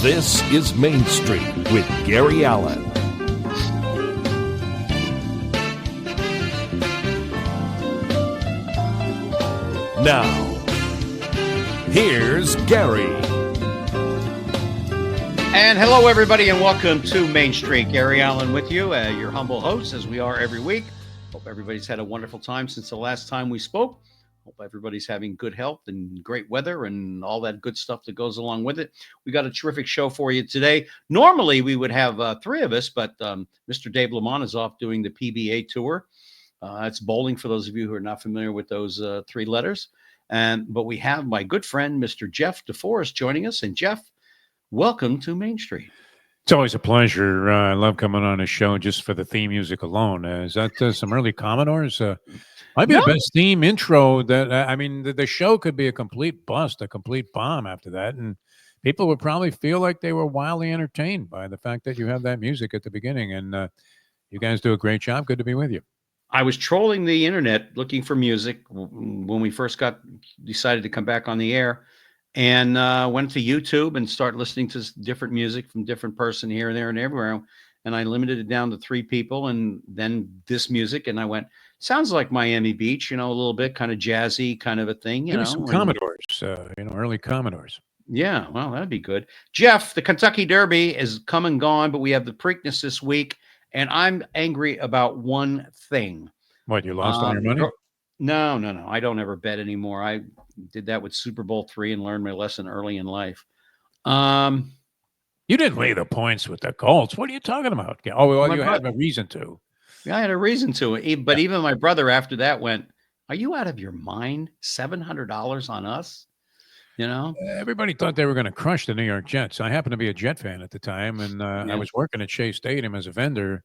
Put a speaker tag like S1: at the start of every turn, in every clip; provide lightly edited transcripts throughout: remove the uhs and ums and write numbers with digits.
S1: This is Main Street with Gary Allen. Now, here's Gary.
S2: And hello, everybody, and welcome to Main Street. Gary Allen with you, your humble host, as we are every week. Hope everybody's had a wonderful time since the last time we spoke. Hope everybody's having good health and great weather and all that good stuff that goes along with it. We got a terrific show for you today. Normally, we would have three of us, but Mr. Dave Lamont is off doing the PBA tour. That's bowling for those of you who are not familiar with those three letters. But we have my good friend, Mr. Jeff Deforrest, joining us. And Jeff, welcome to Main Street.
S3: It's always a pleasure. I love coming on a show just for the theme music alone. Is that some early Commodores? Might be the best theme intro that, the show could be a complete bust, a complete bomb after that. And people would probably feel like they were wildly entertained by the fact that you have that music at the beginning. And you guys do a great job. Good to be with you.
S2: I was trolling the internet looking for music when we first decided to come back on the air, and went to YouTube and start listening to different music from different person here and there and everywhere. And I limited it down to three people, and then this music. And I went, sounds like Miami Beach, a little bit kind of jazzy kind of a thing,
S3: Maybe some Commodores, early Commodores.
S2: Yeah, well, that'd be good. Jeff, the Kentucky Derby is come and gone, but we have the Preakness this week. And I'm angry about one thing.
S3: What, you lost all your money?
S2: No. I don't ever bet anymore. I did that with Super Bowl III and learned my lesson early in life.
S3: You didn't lay the points with the Colts. What are you talking about? Oh, well, you had a reason to.
S2: Yeah, I had a reason to. But even my brother after that went, are you out of your mind? $700 on us?
S3: Everybody thought they were going to crush the New York Jets. I happened to be a Jet fan at the time, and I was working at Shea Stadium as a vendor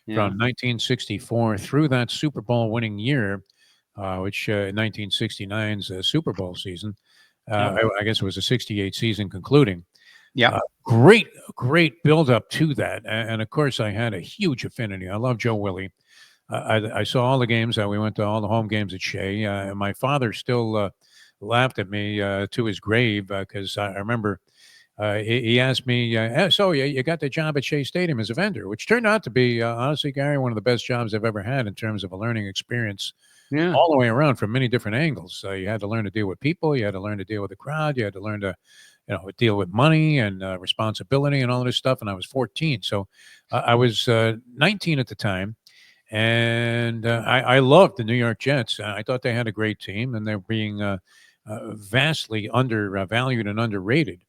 S3: from 1964 through that Super Bowl winning year, which 1969's Super Bowl season. I guess it was a 68 season concluding.
S2: Yeah.
S3: Great build up to that. And of course, I had a huge affinity. I love Joe Willie. I saw all the games. We went to all the home games at Shea. My father still laughed at me to his grave because I remember he asked me, so you got the job at Shea Stadium as a vendor, which turned out to be, honestly, Gary, one of the best jobs I've ever had in terms of a learning experience all the way around from many different angles. You had to learn to deal with people. You had to learn to deal with the crowd. You had to learn to deal with money and responsibility and all this stuff. And I was 14. So I was 19 at the time. And I loved the New York Jets. I thought they had a great team, and they're being vastly undervalued and underrated.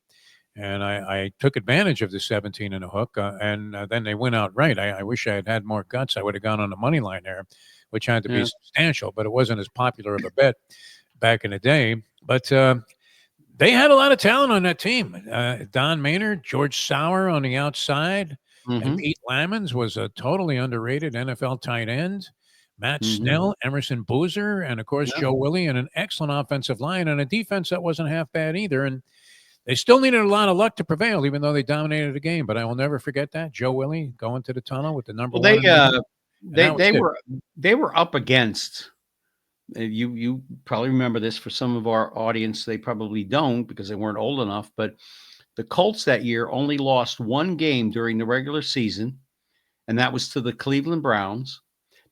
S3: And I took advantage of the 17 and a hook, and then they went outright. I wish I had more guts. I would have gone on the money line there, which had to be substantial, but it wasn't as popular of a bet back in the day. But they had a lot of talent on that team. Don Maynard, George Sauer on the outside, and Pete Lamons was a totally underrated NFL tight end. Matt Snell, Emerson Boozer, and, of course, Joe Willie, and an excellent offensive line and a defense that wasn't half bad either. And they still needed a lot of luck to prevail, even though they dominated the game. But I will never forget that. Joe Willie going to the tunnel with the number one.
S2: They were up against you probably remember this. For some of our audience, they probably don't because they weren't old enough. But the Colts that year only lost one game during the regular season, and that was to the Cleveland Browns.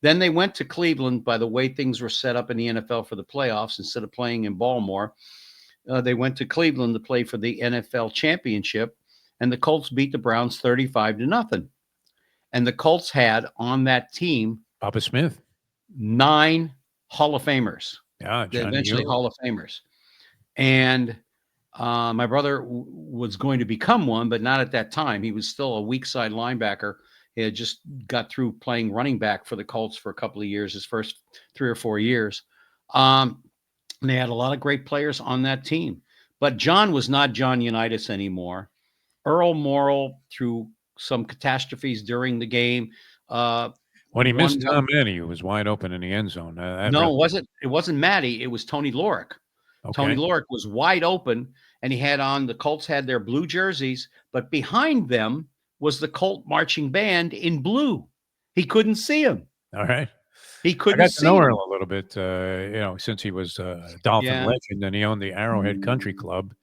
S2: Then they went to Cleveland by the way things were set up in the NFL for the playoffs. Instead of playing in Baltimore, they went to Cleveland to play for the NFL championship, and the Colts beat the Browns 35-0. And the Colts had on that team
S3: Papa Smith,
S2: 9 Hall of Famers.
S3: Yeah,
S2: eventually Hall of Famers. And my brother was going to become one, but not at that time. He was still a weak side linebacker. He had just got through playing running back for the Colts for a couple of years, his first 3 or 4 years. And they had a lot of great players on that team. But John was not John Unitas anymore. Earl Morrill, through some catastrophes during the game.
S3: When he missed Tom Manny, he was wide open in the end zone.
S2: It wasn't Matty. It was Tony Lorick. Okay. Tony Lorick was wide open, and the Colts had their blue jerseys, but behind them was the Colt marching band in blue. He couldn't see him.
S3: All right.
S2: He couldn't see him.
S3: I got to know Earl a little bit, since he was a Dolphin legend and he owned the Arrowhead Country Club.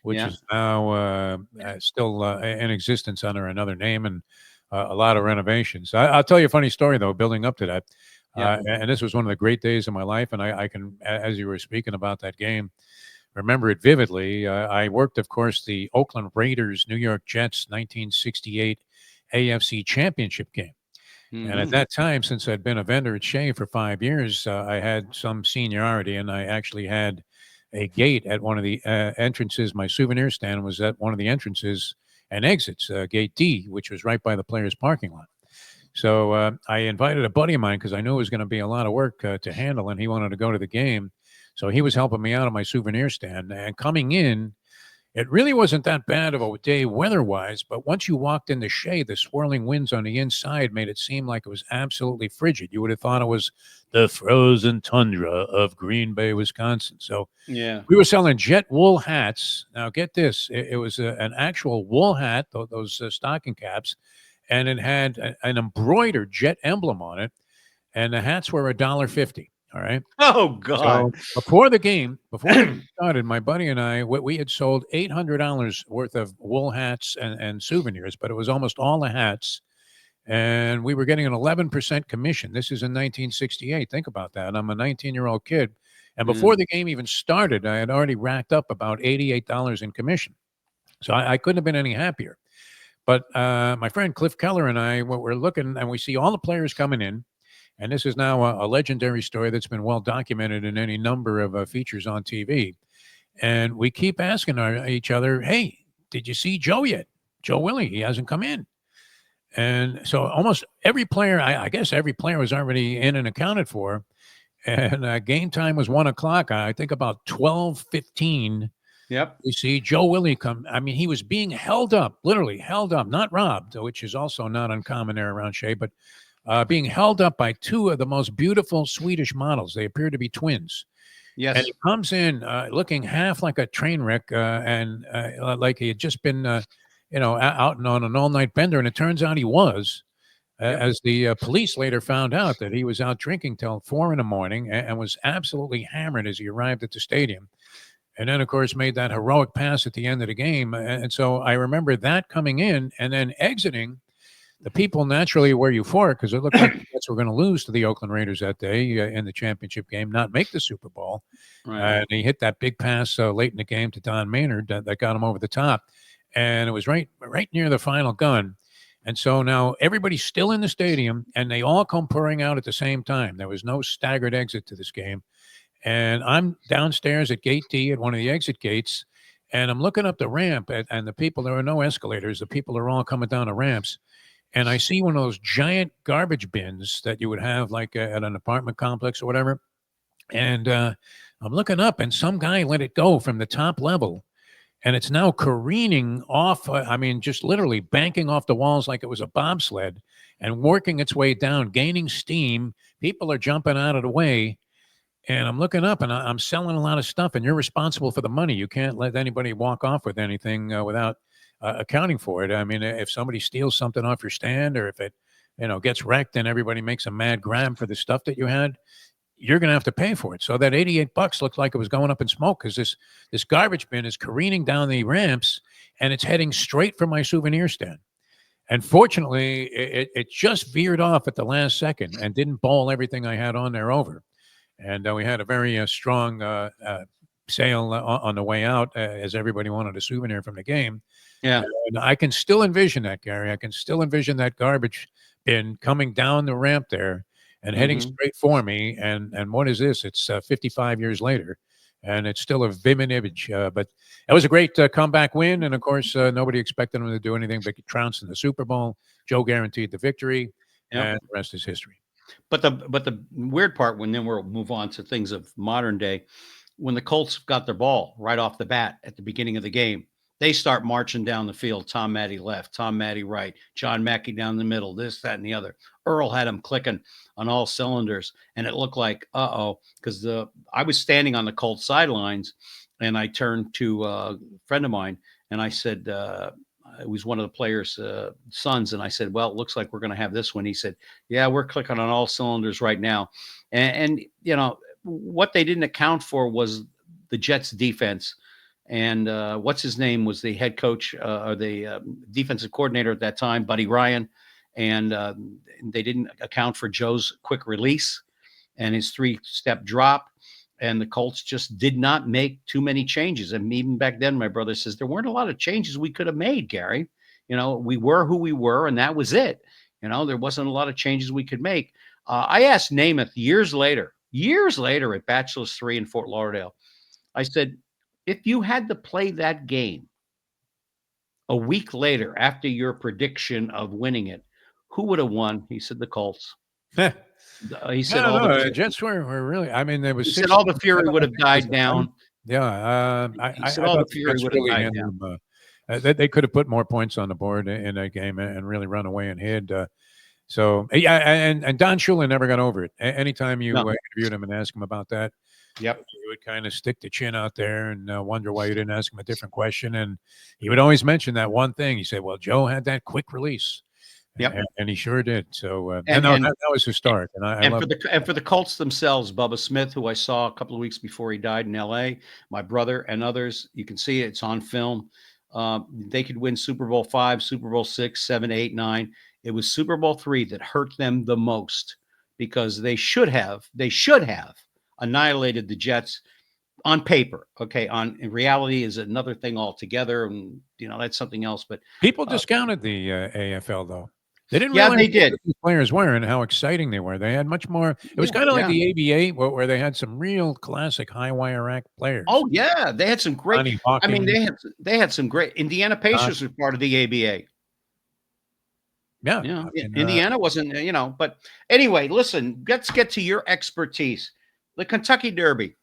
S3: which
S2: Yeah.
S3: is now still in existence under another name and a lot of renovations. I'll tell you a funny story, though, building up to that.
S2: Yeah.
S3: And this was one of the great days of my life. And I can, as you were speaking about that game, remember it vividly. I worked, of course, the Oakland Raiders, New York Jets, 1968 AFC Championship game. And at
S2: Hmm.
S3: that time, since I'd been a vendor at Shea for 5 years, I had some seniority, and I actually had a gate at one of the entrances. My souvenir stand was at one of the entrances and exits, gate D, which was right by the players' parking lot. So I invited a buddy of mine because I knew it was going to be a lot of work to handle, and he wanted to go to the game. So he was helping me out on my souvenir stand. And coming in, it really wasn't that bad of a day weather-wise, but once you walked in the shade, the swirling winds on the inside made it seem like it was absolutely frigid. You would have thought it was the frozen tundra of Green Bay, Wisconsin. So
S2: Yeah.
S3: we were selling jet wool hats. Now, get this: it was an actual wool hat, those stocking caps, and it had an embroidered jet emblem on it. And the hats were $1.50. All right.
S2: Oh God.
S3: So before the game started, my buddy and I, we had sold $800 worth of wool hats and souvenirs, but it was almost all the hats. And we were getting an 11% commission. This is in 1968. Think about that. I'm a 19-year-old kid. And before the game even started, I had already racked up about $88 in commission. So I couldn't have been any happier. But my friend Cliff Keller and I, we're looking and we see all the players coming in. And this is now a legendary story that's been well documented in any number of features on TV. And we keep asking each other, hey, did you see Joe yet? Joe Willie, he hasn't come in. And so almost every player, I guess every player was already in and accounted for. And game time was 1:00. I think about 12:15,
S2: Yep.
S3: we see Joe Willie come. I mean, he was being held up, literally held up, not robbed, which is also not uncommon there around Shea, but being held up by two of the most beautiful Swedish models. They appear to be twins. And
S2: Yes.
S3: he comes in looking half like a train wreck and like he had just been, out on an all-night bender. And it turns out he was,
S2: Yep.
S3: as the police later found out that he was out drinking till 4 in the morning and was absolutely hammered as he arrived at the stadium. And then, of course, made that heroic pass at the end of the game. And so I remember that coming in and then exiting. The people naturally were euphoric because it looked like the Jets were going to lose to the Oakland Raiders that day in the championship game, not make the Super Bowl.
S2: Right.
S3: And he hit that big pass late in the game to Don Maynard that got him over the top. And it was right near the final gun. And so now everybody's still in the stadium, and they all come pouring out at the same time. There was no staggered exit to this game. And I'm downstairs at gate D at one of the exit gates, and I'm looking up the ramp, and the people, there are no escalators. The people are all coming down the ramps. And I see one of those giant garbage bins that you would have like at an apartment complex or whatever. And I'm looking up, and some guy let it go from the top level. And it's now careening off. I mean, just literally banking off the walls like it was a bobsled and working its way down, gaining steam. People are jumping out of the way. And I'm looking up and I'm selling a lot of stuff, and you're responsible for the money. You can't let anybody walk off with anything without accounting for it. I mean, if somebody steals something off your stand or if it, gets wrecked and everybody makes a mad grab for the stuff that you had, you're going to have to pay for it. So that $88 looked like it was going up in smoke because this garbage bin is careening down the ramps and it's heading straight for my souvenir stand. And fortunately, it just veered off at the last second and didn't bowl everything I had on there over. And we had a very strong sale on the way out as everybody wanted a souvenir from the game.
S2: Yeah.
S3: And I can still envision that, Gary. I can still envision that garbage bin coming down the ramp there and heading
S2: Mhm.
S3: straight for me. And what is this? It's 55 years later, and it's still a vivid image. But it was a great comeback win. And, of course, nobody expected them to do anything but trounce in the Super Bowl. Joe guaranteed the victory,
S2: Yep.
S3: and the rest is history.
S2: But the weird part, when then we'll move on to things of modern day, when the Colts got their ball right off the bat at the beginning of the game, they start marching down the field. Tom Maddie left, Tom Maddie right, John Mackey down the middle, this, that, and the other. Earl had them clicking on all cylinders, and it looked like because I was standing on the Colts sidelines, and I turned to a friend of mine, and I said, it was one of the players' sons, and I said, "Well, it looks like we're going to have this one." He said, "Yeah, we're clicking on all cylinders right now," and what they didn't account for was the Jets' defense and what's his name was the head coach or the defensive coordinator at that time, Buddy Ryan, and they didn't account for Joe's quick release and his 3-step drop. And the Colts just did not make too many changes. And even back then, my brother says there weren't a lot of changes we could have made, Gary. We were who we were, and that was it. There wasn't a lot of changes we could make. I asked Namath years later at Bachelor's 3 in Fort Lauderdale, I said, if you had to play that game a week later after your prediction of winning it, who would have won? He said the Colts. He said
S3: the Jets were really. I mean, there was.
S2: He said all the fury would have died down.
S3: Yeah,
S2: he said all the fury would have died down.
S3: They could have put more points on the board in that game and really run away and hid. So yeah, and Don Shula never got over it. Anytime you interviewed him and asked him about that,
S2: yep,
S3: he would kind of stick the chin out there and wonder why you didn't ask him a different question. And he would always mention that one thing. He said, "Well, Joe had that quick release."
S2: Yep,
S3: and he sure did. So that was his start. And
S2: for the Colts themselves, Bubba Smith, who I saw a couple of weeks before he died in L.A., my brother and others, you can see it's on film. They could win Super Bowl 5, Super Bowl 6, 7, 8, 9. It was Super Bowl 3 that hurt them the most because they should have annihilated the Jets on paper. Okay, in reality is another thing altogether, and that's something else. But
S3: people discounted the AFL though. They didn't
S2: realize
S3: they
S2: did.
S3: These players were and how exciting they were. They had much more. It was kind of like the ABA where they had some real classic high wire act players.
S2: Oh yeah, they had some great. I mean, they had some great. Indiana Pacers were part of the ABA.
S3: Yeah,
S2: Indiana wasn't. But anyway, listen. Let's get to your expertise. The Kentucky Derby.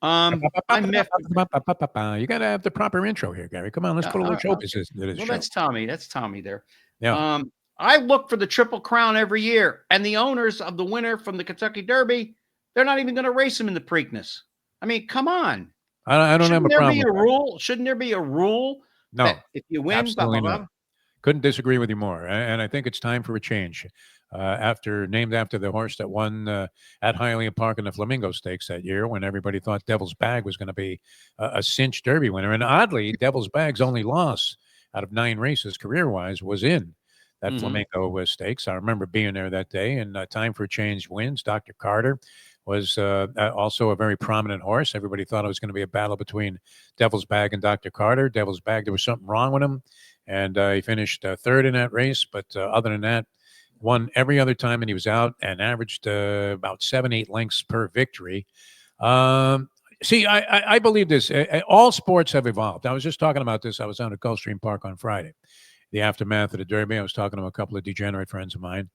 S3: You got to have the proper intro here, Gary. Come on, let's put a little show business into this show.
S2: That's Tommy. That's Tommy there.
S3: Yeah.
S2: I look for the Triple Crown every year, and the owners of the winner from the Kentucky Derby, they're not even going to race him in the Preakness. I mean, come on.
S3: I don't have a problem.
S2: Shouldn't there be a rule?
S3: No.
S2: That if you win,
S3: absolutely not. Couldn't disagree with you more. And I think it's time for a change. Named after the horse that won at Hialeah Park in the Flamingo Stakes that year, when everybody thought Devil's Bag was going to be a cinch Derby winner. And oddly, Devil's Bag's only loss out of 9 races career-wise was in that Flamingo Stakes. I remember being there that day, and Time for a Change wins. Dr. Carter was also a very prominent horse. Everybody thought it was going to be a battle between Devil's Bag and Dr. Carter. Devil's Bag, there was something wrong with him, and he finished third in that race. But other than that, won every other time, and he was out and averaged about 7-8 lengths per victory. See, I believe this. All sports have evolved. I was just talking about this. I was out at Gulfstream Park on Friday, the aftermath of the Derby. I was talking to a couple of degenerate friends of mine,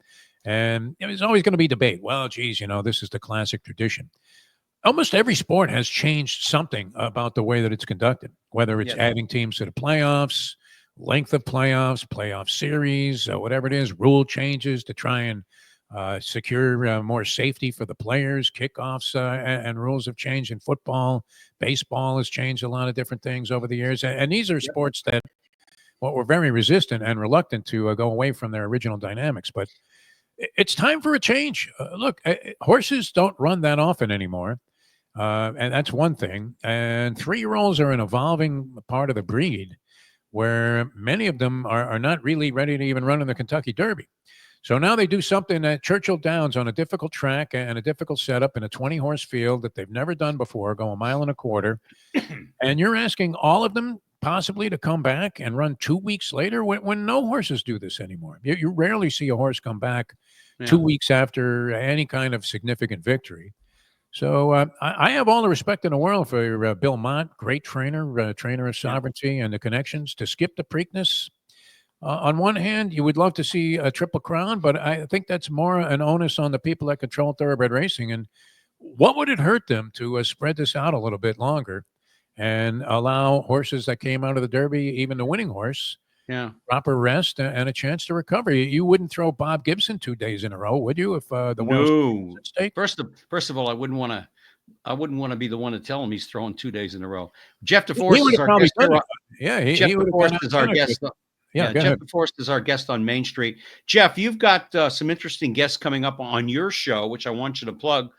S3: and it was always going to be debate. Well, geez, this is the classic tradition. Almost every sport has changed something about the way that it's conducted, whether it's adding teams to the playoffs, length of playoffs, playoff series, whatever it is, rule changes to try and secure more safety for the players. Kickoffs and rules have changed in football. Baseball has changed a lot of different things over the years. And these are sports that were very resistant and reluctant to go away from their original dynamics. But it's time for a change. Look, horses don't run that often anymore. And that's one thing. And 3-year-olds are an evolving part of the breed where many of them are not really ready to even run in the Kentucky Derby. So now they do something at Churchill Downs on a difficult track and a difficult setup in a 20-horse field that they've never done before, go 1.25 miles. And you're asking all of them possibly to come back and run 2 weeks later when no horses do this anymore. You rarely see a horse come back 2 weeks after any kind of significant victory. So I have all the respect in the world for Bill Mott, great trainer, trainer of Sovereignty and the connections, to skip the Preakness. On one hand, you would love to see a Triple Crown, but I think that's more an onus on the people that control thoroughbred racing. And what would it hurt them to spread this out a little bit longer and allow horses that came out of the Derby, even the winning horse, proper rest and a chance to recover? You wouldn't throw Bob Gibson 2 days in a row, would you? If the
S2: no. At stake? First of all, I wouldn't want to be the one to tell him he's throwing 2 days in a row. Jeff Deforrest is our guest.
S3: Jeff
S2: Deforrest is our guest. Jeff Deforrest is our guest on Main Street. Jeff, you've got some interesting guests coming up on your show, which I want you to plug.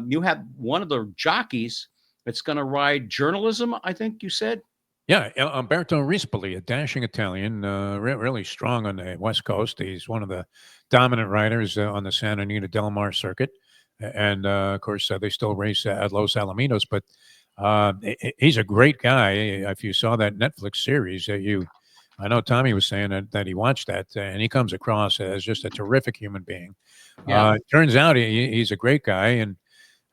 S2: You have one of the jockeys It's going to ride journalism, I think you said.
S3: Yeah, Umberto Rispoli, a dashing Italian, really strong on the West Coast. He's one of the dominant riders on the Santa Anita Del Mar circuit, and of course they still race at Los Alamitos. But he's a great guy. If you saw that Netflix series, I know Tommy was saying that he watched that, and he comes across as just a terrific human being.
S2: Yeah.
S3: Turns out he's a great guy, and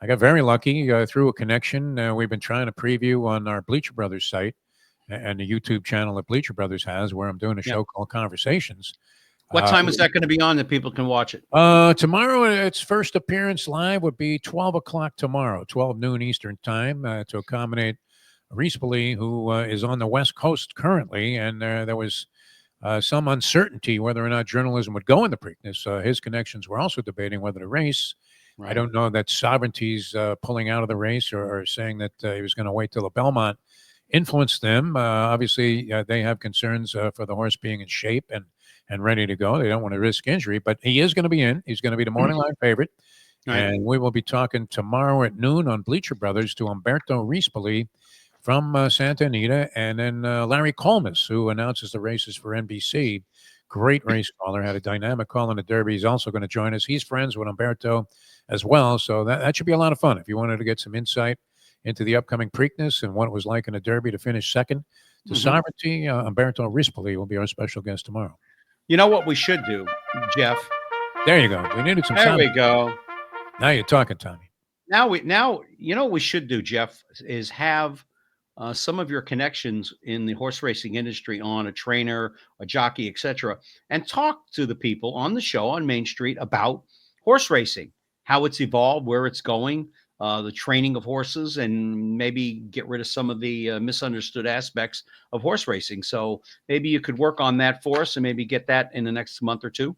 S3: I got very lucky through a connection. We've been trying to preview on our Bleacher Brothers site and the YouTube channel that Bleacher Brothers has, where I'm doing a
S2: Yeah.
S3: show called Conversations.
S2: What time is that going to be on that people can watch it?
S3: Tomorrow, its first appearance live would be 12 o'clock tomorrow, 12 noon Eastern time, to accommodate Rispoli, who is on the West Coast currently, and there was some uncertainty whether or not journalism would go in the Preakness. His connections were also debating whether to race.
S2: Right.
S3: I don't know that Sovereignty's pulling out of the race or saying that he was going to wait till the Belmont influenced them. Obviously, they have concerns for the horse being in shape and ready to go. They don't want to risk injury, but he is going to be in. He's going to be the morning line favorite.
S2: Right.
S3: And we will be talking tomorrow at noon on Bleacher Brothers to Umberto Rispoli from Santa Anita, and then Larry Colmus, who announces the races for NBC. Great race caller, had a dynamic call in the Derby. He's also going to join us. He's friends with Umberto as well, so that should be a lot of fun. If you wanted to get some insight into the upcoming Preakness and what it was like in the Derby to finish second to Sovereignty, Umberto Rispoli will be our special guest tomorrow.
S2: You know what we should do, Jeff?
S3: There you go. We needed some
S2: There
S3: sound.
S2: we go.
S3: Now you're talking, Tommy.
S2: Now you know what we should do, Jeff, is have some of your connections in the horse racing industry on, a trainer, a jockey, etc., and talk to the people on the show on Main Street about horse racing, how it's evolved, where it's going, the training of horses, and maybe get rid of some of the misunderstood aspects of horse racing. So maybe you could work on that for us and maybe get that in the next month or two.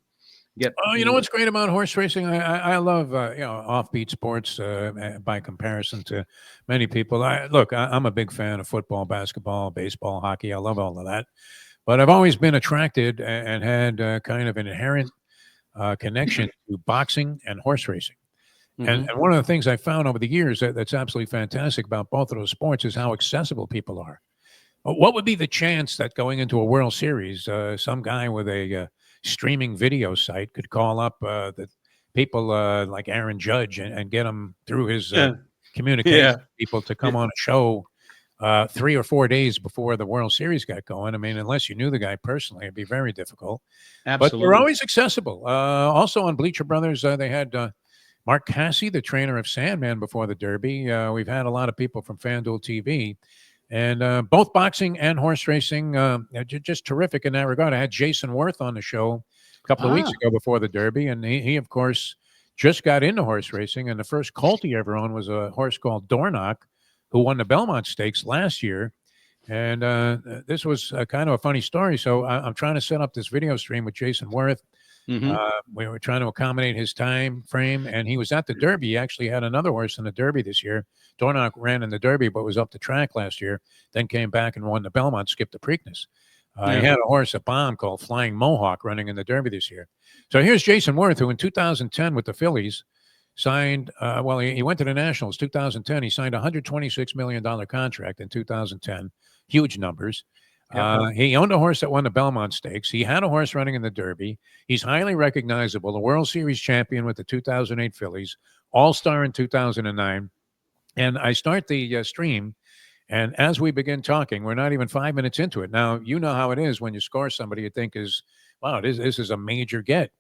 S3: You know what's great about horse racing? I love offbeat sports by comparison to many people. I'm a big fan of football, basketball, baseball, hockey. I love all of that, but I've always been attracted and had kind of an inherent connection to boxing and horse racing. And one of the things I found over the years that's absolutely fantastic about both of those sports is how accessible people are. What would be the chance that going into a World Series, some guy with a streaming video site could call up the people like Aaron Judge and get him through his communication people to come on a show 3 or 4 days before the World Series got going? I mean, unless you knew the guy personally, it'd be very difficult.
S2: Absolutely.
S3: But they're always accessible. Also on Bleacher Brothers, they had Mark Cassie, the trainer of Sandman before the Derby. We've had a lot of people from FanDuel TV. And both boxing and horse racing, just terrific in that regard. I had Jason Worth on the show a couple of weeks ago before the Derby, and he, of course, just got into horse racing. And the first colt he ever owned was a horse called Dornock, who won the Belmont Stakes last year. And this was kind of a funny story. So I'm trying to set up this video stream with Jason Worth. We were trying to accommodate his time frame, and he was at the Derby. He actually had another horse in the Derby this year. Dornock ran in the Derby, but was up the track last year, then came back and won the Belmont, skipped the Preakness. He had a horse, a bomb called Flying Mohawk, running in the Derby this year. So here's Jason Worth, who in 2010 with the Phillies signed, he went to the Nationals 2010. He signed a $126 million contract in 2010. Huge numbers. He owned a horse that won the Belmont Stakes. He had a horse running in the Derby. He's highly recognizable, the World Series champion with the 2008 Phillies, All-Star in 2009. And I start the stream, and as we begin talking, we're not even 5 minutes into it. Now, you know how it is when you score somebody you think is, wow, this is a major get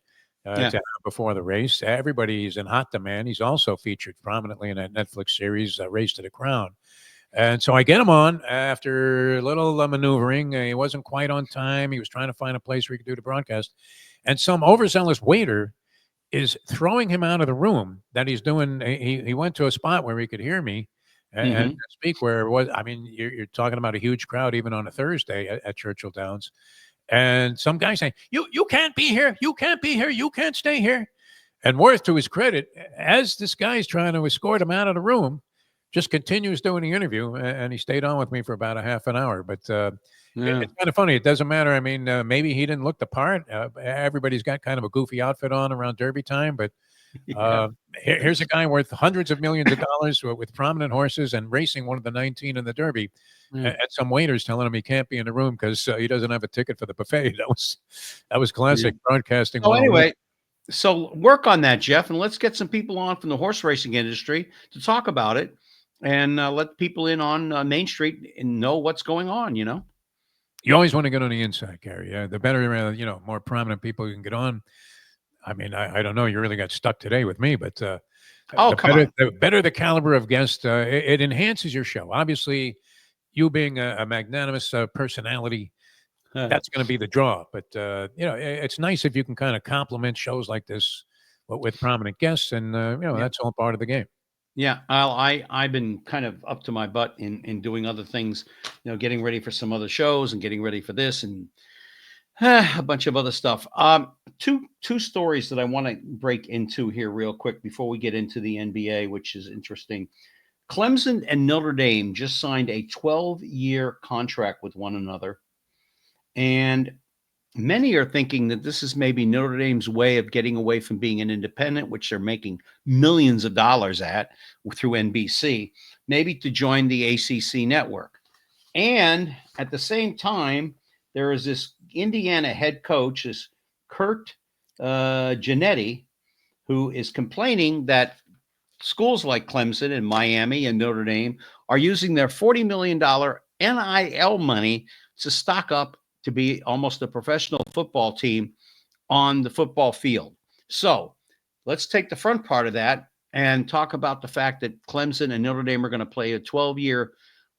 S3: to have before the race. Everybody's in hot demand. He's also featured prominently in that Netflix series, Race to the Crown. And so I get him on after a little maneuvering. He wasn't quite on time. He was trying to find a place where he could do the broadcast. And some overzealous waiter is throwing him out of the room that he's doing. He went to a spot where he could hear me and speak, where it was. I mean, you're talking about a huge crowd, even on a Thursday at Churchill Downs. And some guy saying, you can't be here. You can't be here. You can't stay here. And Worth, to his credit, as this guy's trying to escort him out of the room, just continues doing the interview, and he stayed on with me for about a half an hour. But it's kind of funny. It doesn't matter. I mean, maybe he didn't look the part. Everybody's got kind of a goofy outfit on around Derby time, but
S2: Yeah.
S3: Here's a guy worth hundreds of millions of dollars with prominent horses and racing one of the 19 in the Derby.
S2: Yeah.
S3: And some waiters telling him he can't be in the room because he doesn't have a ticket for the buffet. That was classic broadcasting
S2: So
S3: 101.
S2: anyway, so work on that, Jeff, and let's get some people on from the horse racing industry to talk about it and let people in on Main Street and know what's going on.
S3: You always want to get on the inside, Gary. The better, more prominent people you can get on. I mean, I don't know. You really got stuck today with me, but
S2: Oh, come on.
S3: the better the caliber of guest, it enhances your show. Obviously, you being a magnanimous personality, that's going to be the draw. But it's nice if you can kind of complement shows like this, but with prominent guests, and
S2: Yeah.
S3: that's all part of the game.
S2: Yeah, I've been kind of up to my butt in doing other things, getting ready for some other shows and getting ready for this and a bunch of other stuff. Two stories that I want to break into here real quick before we get into the NBA, which is interesting. Clemson and Notre Dame just signed a 12-year contract with one another, and many are thinking that this is maybe Notre Dame's way of getting away from being an independent, which they're making millions of dollars at through NBC, maybe to join the ACC network. And at the same time, there is this Indiana head coach, is Kurt Janetti, who is complaining that schools like Clemson and Miami and Notre Dame are using their $40 million NIL money to stock up to be almost a professional football team on the football field. So let's take the front part of that and talk about the fact that Clemson and Notre Dame are going to play a 12-year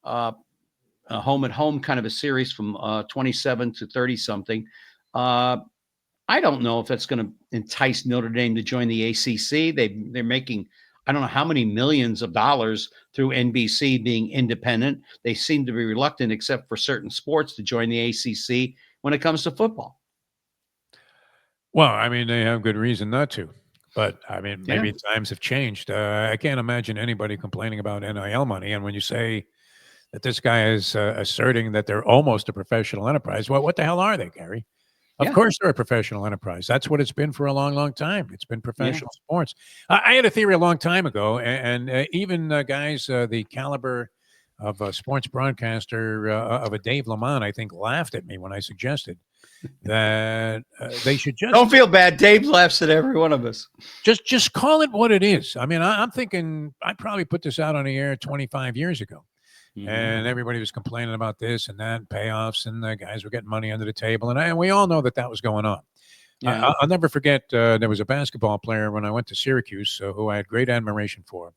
S2: home at home kind of a series from 27 to 30 something. I don't know if that's going to entice Notre Dame to join the ACC. They're making, I don't know how many millions of dollars through NBC being independent. They seem to be reluctant, except for certain sports, to join the ACC when it comes to football.
S3: Well, I mean, they have good reason not to. But, I mean,
S2: Yeah.
S3: maybe times have changed. I can't imagine anybody complaining about NIL money. And when you say that this guy is asserting that they're almost a professional enterprise, well, what the hell are they, Gary? Of
S2: Yeah.
S3: course they're a professional enterprise. That's what it's been for a long, long time. It's been professional sports. I had a theory a long time ago, and even guys the caliber of a sports broadcaster of a Dave Lamont, I think, laughed at me when I suggested that they should just
S2: Don't feel bad. Dave laughs at every one of us.
S3: just call it what it is. I mean, I'm thinking I probably put this out on the air 25 years ago. And everybody was complaining about this and that, and payoffs, and the guys were getting money under the table. And we all know that was going on.
S2: Yeah.
S3: I'll never forget, there was a basketball player when I went to Syracuse who I had great admiration for.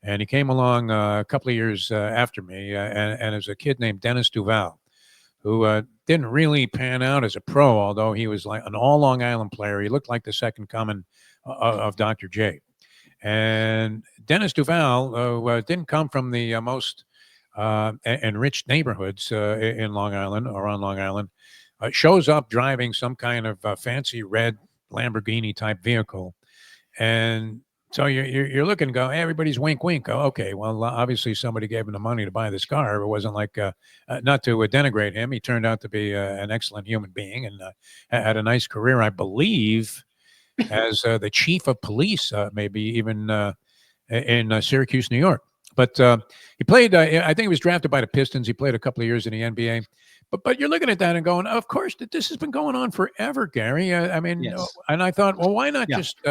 S3: And he came along a couple of years after me, and it was a kid named Dennis Duval, who didn't really pan out as a pro, although he was like an all Long Island player. He looked like the second coming of Dr. J. And Dennis Duval didn't come from the most enriched neighborhoods in Long Island or on Long Island, shows up driving some kind of fancy red Lamborghini type vehicle. And so you're looking and go, hey, everybody's wink, wink. Oh, okay, well, obviously somebody gave him the money to buy this car. It wasn't like, not to denigrate him. He turned out to be an excellent human being and had a nice career, I believe, as the chief of police, maybe even in Syracuse, New York. But he played, I think he was drafted by the Pistons. He played a couple of years in the NBA. But you're looking at that and going, of course, this has been going on forever, Gary. I mean,
S2: Yes.
S3: And I thought, well, why not
S2: Yeah.
S3: just,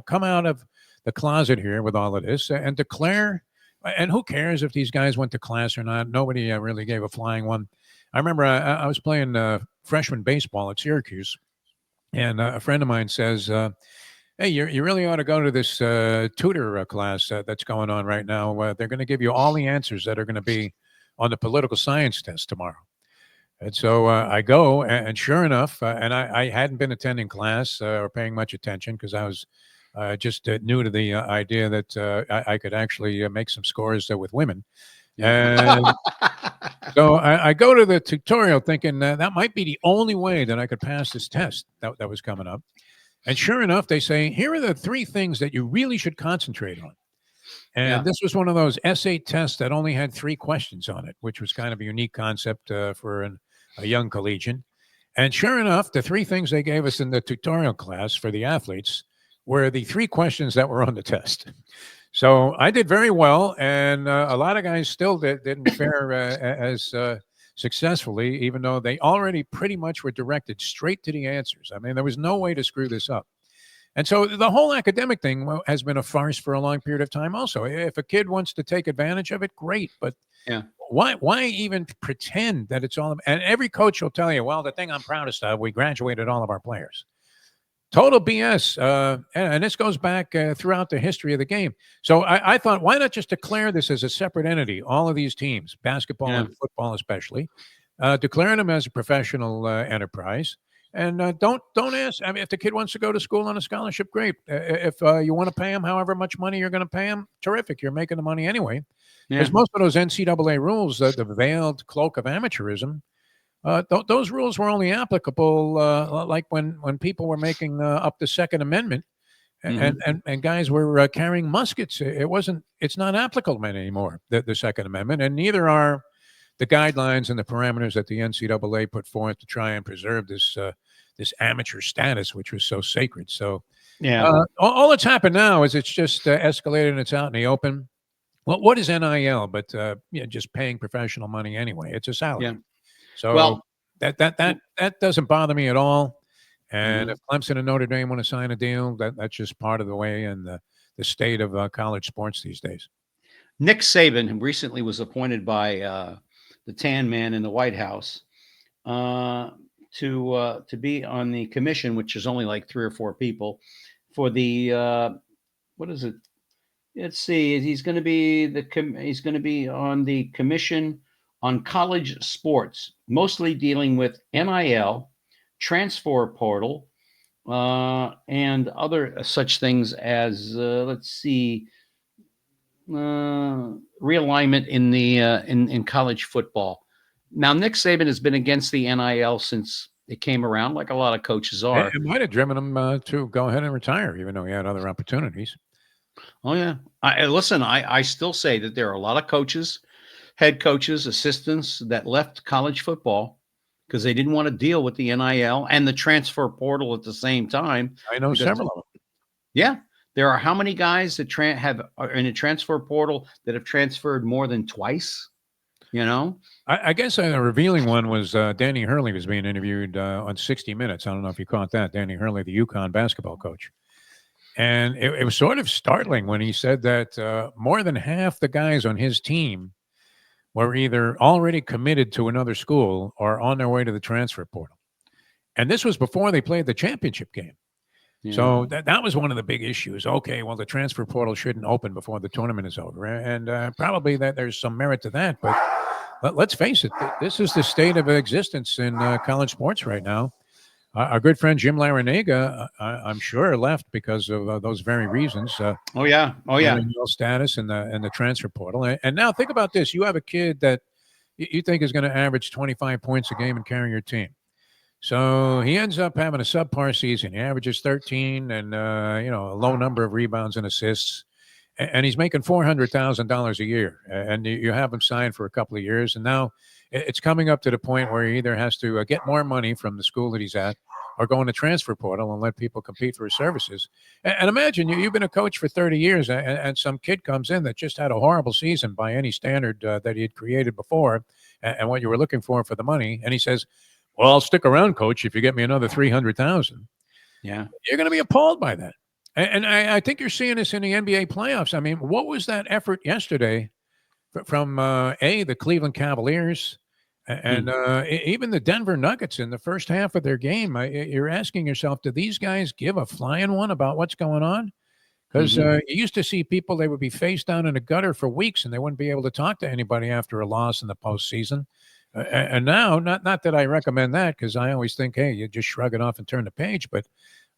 S3: come out of the closet here with all of this and declare, and who cares if these guys went to class or not? Nobody really gave a flying one. I remember I was playing freshman baseball at Syracuse, and a friend of mine says, hey, you really ought to go to this tutor class that's going on right now. They're going to give you all the answers that are going to be on the political science test tomorrow. And so I go, and sure enough, and I hadn't been attending class or paying much attention because I was just new to the idea that I could actually make some scores with women. And so I go to the tutorial thinking that might be the only way that I could pass this test that was coming up. And sure enough, they say, here are the 3 things that you really should concentrate on. And this was one of those essay tests that only had 3 questions on it, which was kind of a unique concept for a young collegian. And sure enough, the 3 things they gave us in the tutorial class for the athletes were the 3 questions that were on the test. So I did very well, and a lot of guys still didn't fare as successfully, even though they already pretty much were directed straight to the answers. I mean, there was no way to screw this up. And so the whole academic thing has been a farce for a long period of time also. If a kid wants to take advantage of it, great. But
S2: Yeah.
S3: why even pretend that it's all? And every coach will tell you, well, the thing I'm proudest of, we graduated all of our players. Total BS. And this goes back throughout the history of the game. So I thought, why not just declare this as a separate entity, all of these teams, basketball
S2: Yeah.
S3: and football especially, declaring them as a professional enterprise. And don't ask. I mean, if the kid wants to go to school on a scholarship, great. If you want to pay him however much money you're going to pay him, terrific. You're making the money anyway.
S2: Yeah.
S3: Because most of those NCAA rules, the veiled cloak of amateurism, those rules were only applicable like when people were making up the Second Amendment, and guys were carrying muskets. It's not applicable anymore, the Second Amendment, and neither are the guidelines and the parameters that the NCAA put forth to try and preserve this amateur status, which was so sacred. So
S2: Yeah.
S3: all that's happened now is it's just escalated and it's out in the open. Well, what is NIL? But just paying professional money anyway. It's a salary.
S2: Yeah.
S3: So
S2: Well,
S3: that doesn't bother me at all. And
S2: Mhm.
S3: if Clemson and Notre Dame want to sign a deal, that's just part of the way and the state of college sports these days.
S2: Nick Saban, who recently was appointed by the Tan Man in the White House to be on the commission, which is only like 3 or 4 people, for the what is it? Let's see. He's going to be he's going to be on the commission on college sports, mostly dealing with NIL, transfer portal, and other such things as let's see, realignment in the in college football. Now, Nick Saban has been against the NIL since it came around, like a lot of coaches are.
S3: It might have driven him to go ahead and retire, even though he had other opportunities.
S2: Oh yeah, listen. I still say that there are a lot of coaches, head coaches, assistants that left college football because they didn't want to deal with the NIL and the transfer portal at the same time.
S3: I know
S2: Because,
S3: several of them.
S2: yeah, there are how many guys that are in a transfer portal that have transferred more than twice? You know,
S3: I guess a revealing one was Danny Hurley was being interviewed on 60 Minutes. I don't know if you caught that. Danny Hurley, the UConn basketball coach. And it was sort of startling when he said that more than half the guys on his team were either already committed to another school or on their way to the transfer portal. And this was before they played the championship game.
S2: Yeah.
S3: So that was one of the big issues. Okay, well, the transfer portal shouldn't open before the tournament is over. And probably that there's some merit to that. But let's face it, this is the state of existence in college sports right now. Our good friend Jim Larinaga, I'm sure, left because of those very reasons.
S2: Oh yeah.
S3: NIL status and the transfer portal. And now think about this: you have a kid that you think is going to average 25 points a game and carry your team. So he ends up having a subpar season. He averages 13 and a low number of rebounds and assists. And he's making $400,000 a year. And you have him signed for a couple of years. And now it's coming up to the point where he either has to get more money from the school that he's at or go in the transfer portal and let people compete for his services. And imagine you've been a coach for 30 years and some kid comes in that just had a horrible season by any standard that he had created before and what you were looking for the money. And he says, well, I'll stick around, coach, if you get me another 300,000.
S2: Yeah.
S3: You're going to be appalled by that. And I think you're seeing this in the NBA playoffs. I mean, what was that effort yesterday from the Cleveland Cavaliers and even the Denver Nuggets in the first half of their game? You're asking yourself, do these guys give a flying one about what's going on? Because you used to see people, they would be face down in a gutter for weeks and they wouldn't be able to talk to anybody after a loss in the postseason. And now, not that I recommend that, because I always think, hey, you just shrug it off and turn the page. But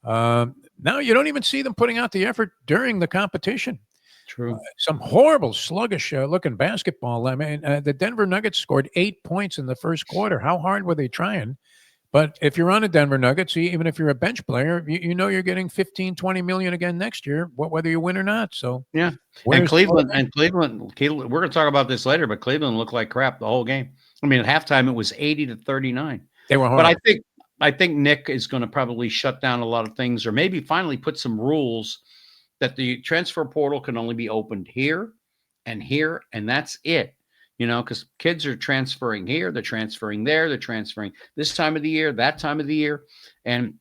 S3: now you don't even see them putting out the effort during the competition.
S2: True.
S3: Some horrible, sluggish looking basketball. I mean, the Denver Nuggets scored 8 points in the first quarter. How hard were they trying? But if you're on a Denver Nuggets, even if you're a bench player, you know you're getting 15, 20 million again next year, whether you win or not. So
S2: yeah. And Cleveland, we're going to talk about this later, but Cleveland looked like crap the whole game. I mean, at halftime it was 80-39.
S3: They were horrible.
S2: But I think Nick is going to probably shut down a lot of things, or maybe finally put some rules that the transfer portal can only be opened here, and that's it. Because kids are transferring here, they're transferring there, they're transferring this time of the year, that time of the year. And,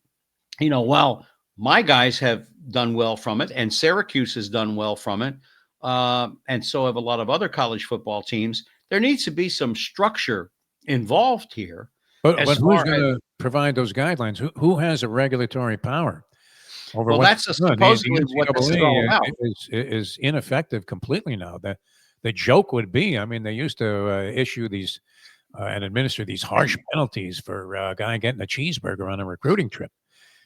S2: while my guys have done well from it, and Syracuse has done well from it, and so have a lot of other college football teams, there needs to be some structure involved here
S3: But
S2: as
S3: who's
S2: far
S3: going
S2: as,
S3: to provide those guidelines? Who has a regulatory power over
S2: well,
S3: what
S2: that's
S3: the
S2: supposedly what this is all
S3: NCAA
S2: about.
S3: is ineffective completely now. The joke would be, I mean, they used to issue these and administer these harsh penalties for a guy getting a cheeseburger on a recruiting trip.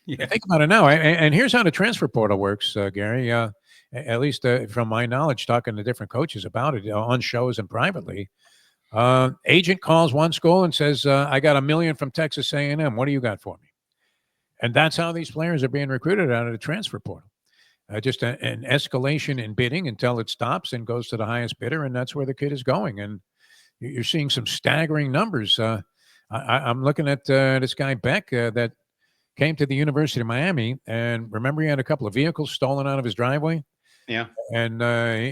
S2: Yeah.
S3: Think about it now, and here's how the transfer portal works, Gary. At least from my knowledge, talking to different coaches about it on shows and privately. Agent calls one school and says, "I got $1 million from Texas A&M. What do you got for me?" And that's how these players are being recruited out of the transfer portal. Just an escalation in bidding until it stops and goes to the highest bidder, and that's where the kid is going. And you're seeing some staggering numbers. I'm looking at this guy Beck that came to the University of Miami, and remember he had a couple of vehicles stolen out of his driveway,
S2: Yeah.
S3: and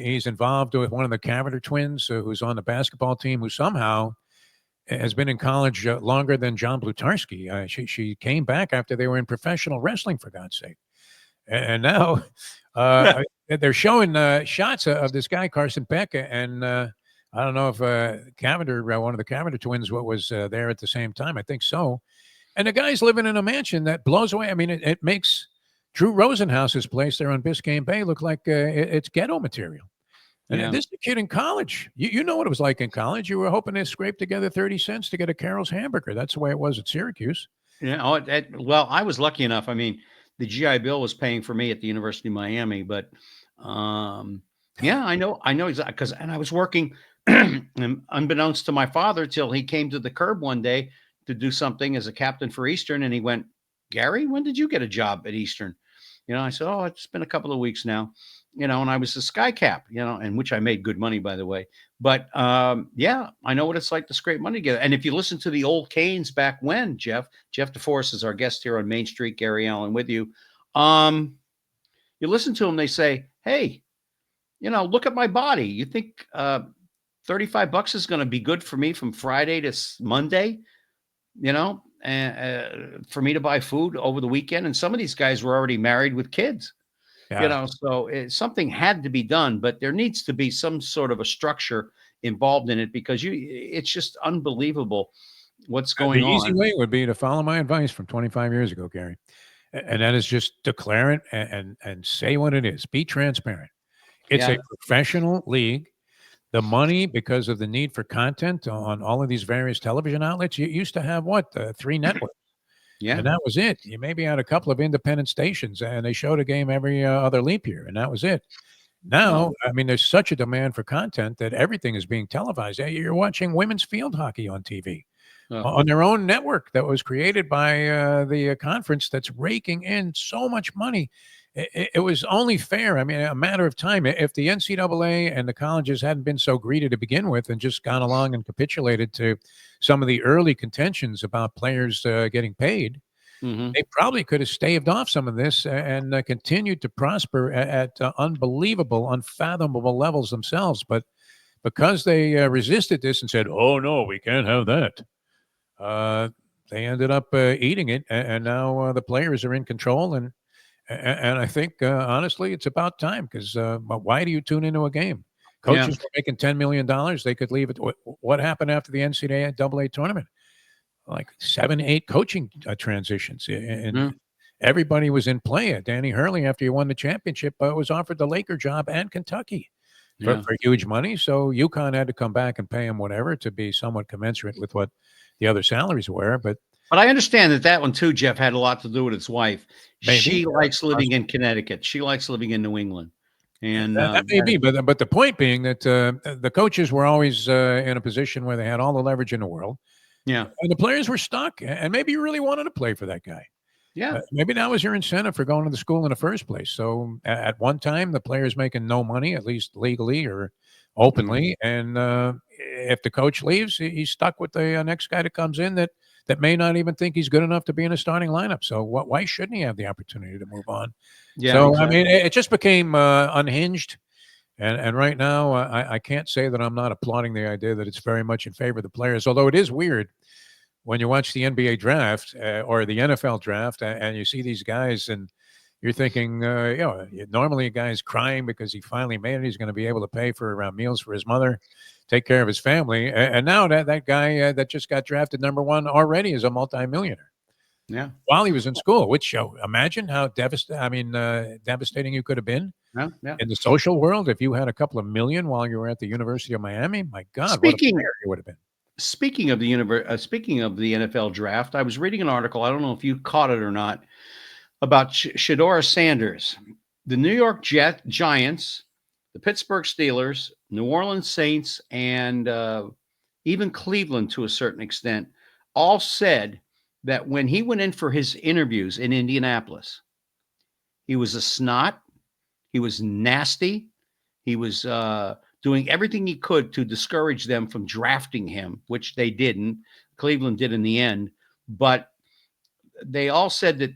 S3: he's involved with one of the Cavender twins who's on the basketball team, who somehow has been in college longer than John Blutarski. She came back after they were in professional wrestling, for God's sake. And now they're showing shots of this guy, Carson Beck. And I don't know if Cavender, one of the Cavender twins, was there at the same time. I think so. And the guy's living in a mansion that blows away. I mean, it makes Drew Rosenhaus's place there on Biscayne Bay look like it's ghetto material. And
S2: Yeah.
S3: this is a kid in college. You know what it was like in college. You were hoping to scrape together 30 cents to get a Carol's hamburger. That's the way it was at Syracuse.
S2: Yeah. Well, I was lucky enough. I mean, the GI Bill was paying for me at the University of Miami, but yeah, I know exactly, and I was working unbeknownst to my father till he came to the curb one day to do something as a captain for Eastern, and he went, "Gary, when did you get a job at Eastern?" I said, "Oh, it's been a couple of weeks now." And I was a sky cap, and which I made good money, by the way. But yeah, I know what it's like to scrape money together. And if you listen to the old Canes back when, Jeff Deforrest is our guest here on Main Street, Gary Allen with you. You listen to them, they say, "Hey, look at my body. You think $35 is going to be good for me from Friday to Monday? And for me to buy food over the weekend?" And some of these guys were already married with kids.
S3: Yeah.
S2: So something had to be done, but there needs to be some sort of a structure involved in it, because it's just unbelievable what's going
S3: The easy
S2: on.
S3: way would be to follow my advice from 25 years ago, Gary. And that is just declare it and say what it is. Be transparent. It's
S2: Yeah.
S3: a professional league. The money, because of the need for content on all of these various television outlets, you used to have what, 3 networks.
S2: Yeah.
S3: And that was it. You maybe had a couple of independent stations, and they showed a game every other leap year, and that was it. Now,
S2: Well,
S3: I mean, there's such a demand for content that everything is being televised. You're watching women's field hockey on TV on their own network that was created by the conference that's raking in so much money. It was only fair. I mean, a matter of time. If the NCAA and the colleges hadn't been so greedy to begin with and just gone along and capitulated to some of the early contentions about players getting paid,
S2: mhm.
S3: they probably could have staved off some of this and continued to prosper at unbelievable, unfathomable levels themselves. But because they resisted this and said, "Oh no, we can't have that," they ended up eating it, and now the players are in control. And I think honestly, it's about time, because why do you tune into a game?
S2: Yeah.
S3: Coaches were making $10 million. They could leave it. What happened after the NCAA tournament? Like 7, 8 coaching transitions, and
S2: Mm,
S3: everybody was in play. Danny Hurley, after he won the championship, was offered the Laker job and Kentucky
S2: yeah.
S3: for huge money. So UConn had to come back and pay him whatever to be somewhat commensurate with what the other salaries were. But
S2: But I understand that one too, Jeff, had a lot to do with his wife.
S3: maybe
S2: She likes living in Connecticut. She likes living in New England. And
S3: that may be, but the point being that the coaches were always in a position where they had all the leverage in the world,
S2: yeah.
S3: and the players were stuck. And maybe you really wanted to play for that guy.
S2: Yeah.
S3: Maybe that was your incentive for going to the school in the first place. So at one time, the player's making no money, at least legally or openly. And if the coach leaves, he's stuck with the next guy that comes in that that may not even think he's good enough to be in a starting lineup. So why shouldn't he have the opportunity to move on?
S2: Yeah,
S3: So
S2: exactly.
S3: I mean, it just became unhinged. And right now, I can't say that I'm not applauding the idea that it's very much in favor of the players. Although it is weird when you watch the NBA draft or the NFL draft, and you see these guys, and you're thinking, normally a guy's crying because he finally made it. He's going to be able to pay for meals for his mother, take care of his family, and now that guy that just got drafted #1 already is a multimillionaire
S2: Yeah.
S3: while he was in school. Which imagine how devastating you could have been
S2: Yeah. Yeah.
S3: in the social world if you had a couple of million while you were at the University of Miami. My God, what a
S2: Speaking
S3: player you would have been.
S2: speaking of the speaking of the NFL draft, I was reading an article. I don't know if you caught it or not about Shadora Sanders, the New York Giants, the Pittsburgh Steelers, New Orleans Saints, and even Cleveland to a certain extent, all said that when he went in for his interviews in Indianapolis, he was a snot, he was nasty, he was doing everything he could to discourage them from drafting him, which they didn't. Cleveland did in the end, but they all said that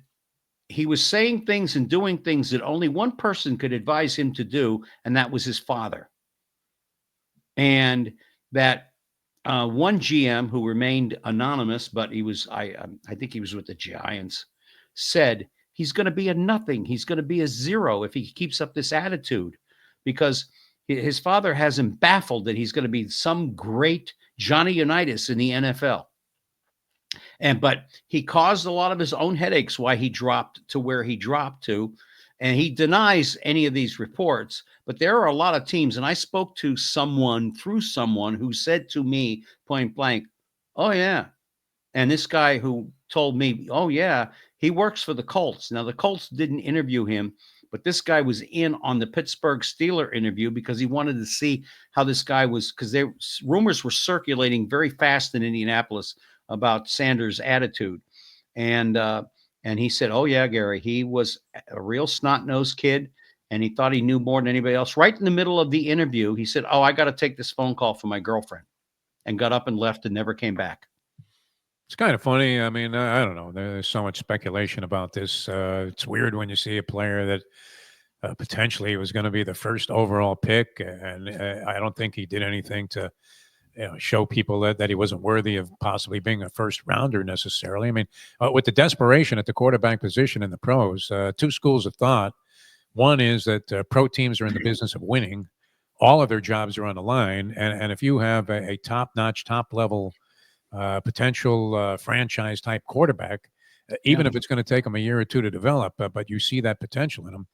S2: he was saying things and doing things that only one person could advise him to do, and that was his father. And that one GM who remained anonymous, but he was, I think he was with the Giants, said he's going to be a nothing. He's going to be a zero if he keeps up this attitude, because his father has him baffled that he's going to be some great Johnny Unitas in the NFL. But he caused a lot of his own headaches why he dropped to where he dropped to. And he denies any of these reports. But there are a lot of teams. And I spoke to someone through someone who said to me point blank, oh, yeah. And this guy who told me, oh, yeah, he works for the Colts. Now, the Colts didn't interview him, but this guy was in on the Pittsburgh Steeler interview because he wanted to see how this guy was, because rumors were circulating very fast in Indianapolis about Sanders' attitude. And he said, oh, yeah, Gary, he was a real snot-nosed kid, and he thought he knew more than anybody else. Right in the middle of the interview, he said, oh, I got to take this phone call from my girlfriend, and got up and left and never came back.
S3: It's kind of funny. I mean, I don't know. There's so much speculation about this. It's weird when you see a player that potentially was going to be the first overall pick, and I don't think he did anything to show people that he wasn't worthy of possibly being a first rounder necessarily. I mean, with the desperation at the quarterback position in the pros, two schools of thought. One is that pro teams are in the business of winning. All of their jobs are on the line. And if you have a top-notch, top-level potential franchise type quarterback, even if it's going to take them a year or two to develop, but you see that potential in them,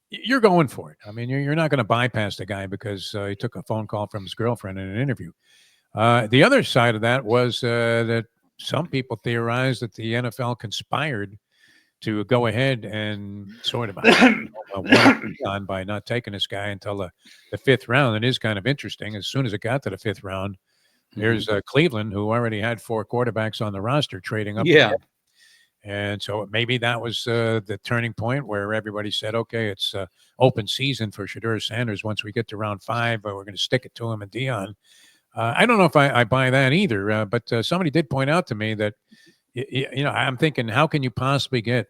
S3: you're going for it. I mean, you're not going to bypass the guy because he took a phone call from his girlfriend in an interview. The other side of that was that some people theorized that the NFL conspired to go ahead and sort of on by not taking this guy until the fifth round. It is kind of interesting. As soon as it got to the fifth round, there's Cleveland, who already had 4 quarterbacks on the roster, trading up.
S2: Yeah.
S3: And so maybe that was the turning point where everybody said, okay, it's open season for Shador Sanders. Once we get to round 5, we're going to stick it to him and Dion. I don't know if I buy that either, but somebody did point out to me that, I'm thinking, how can you possibly get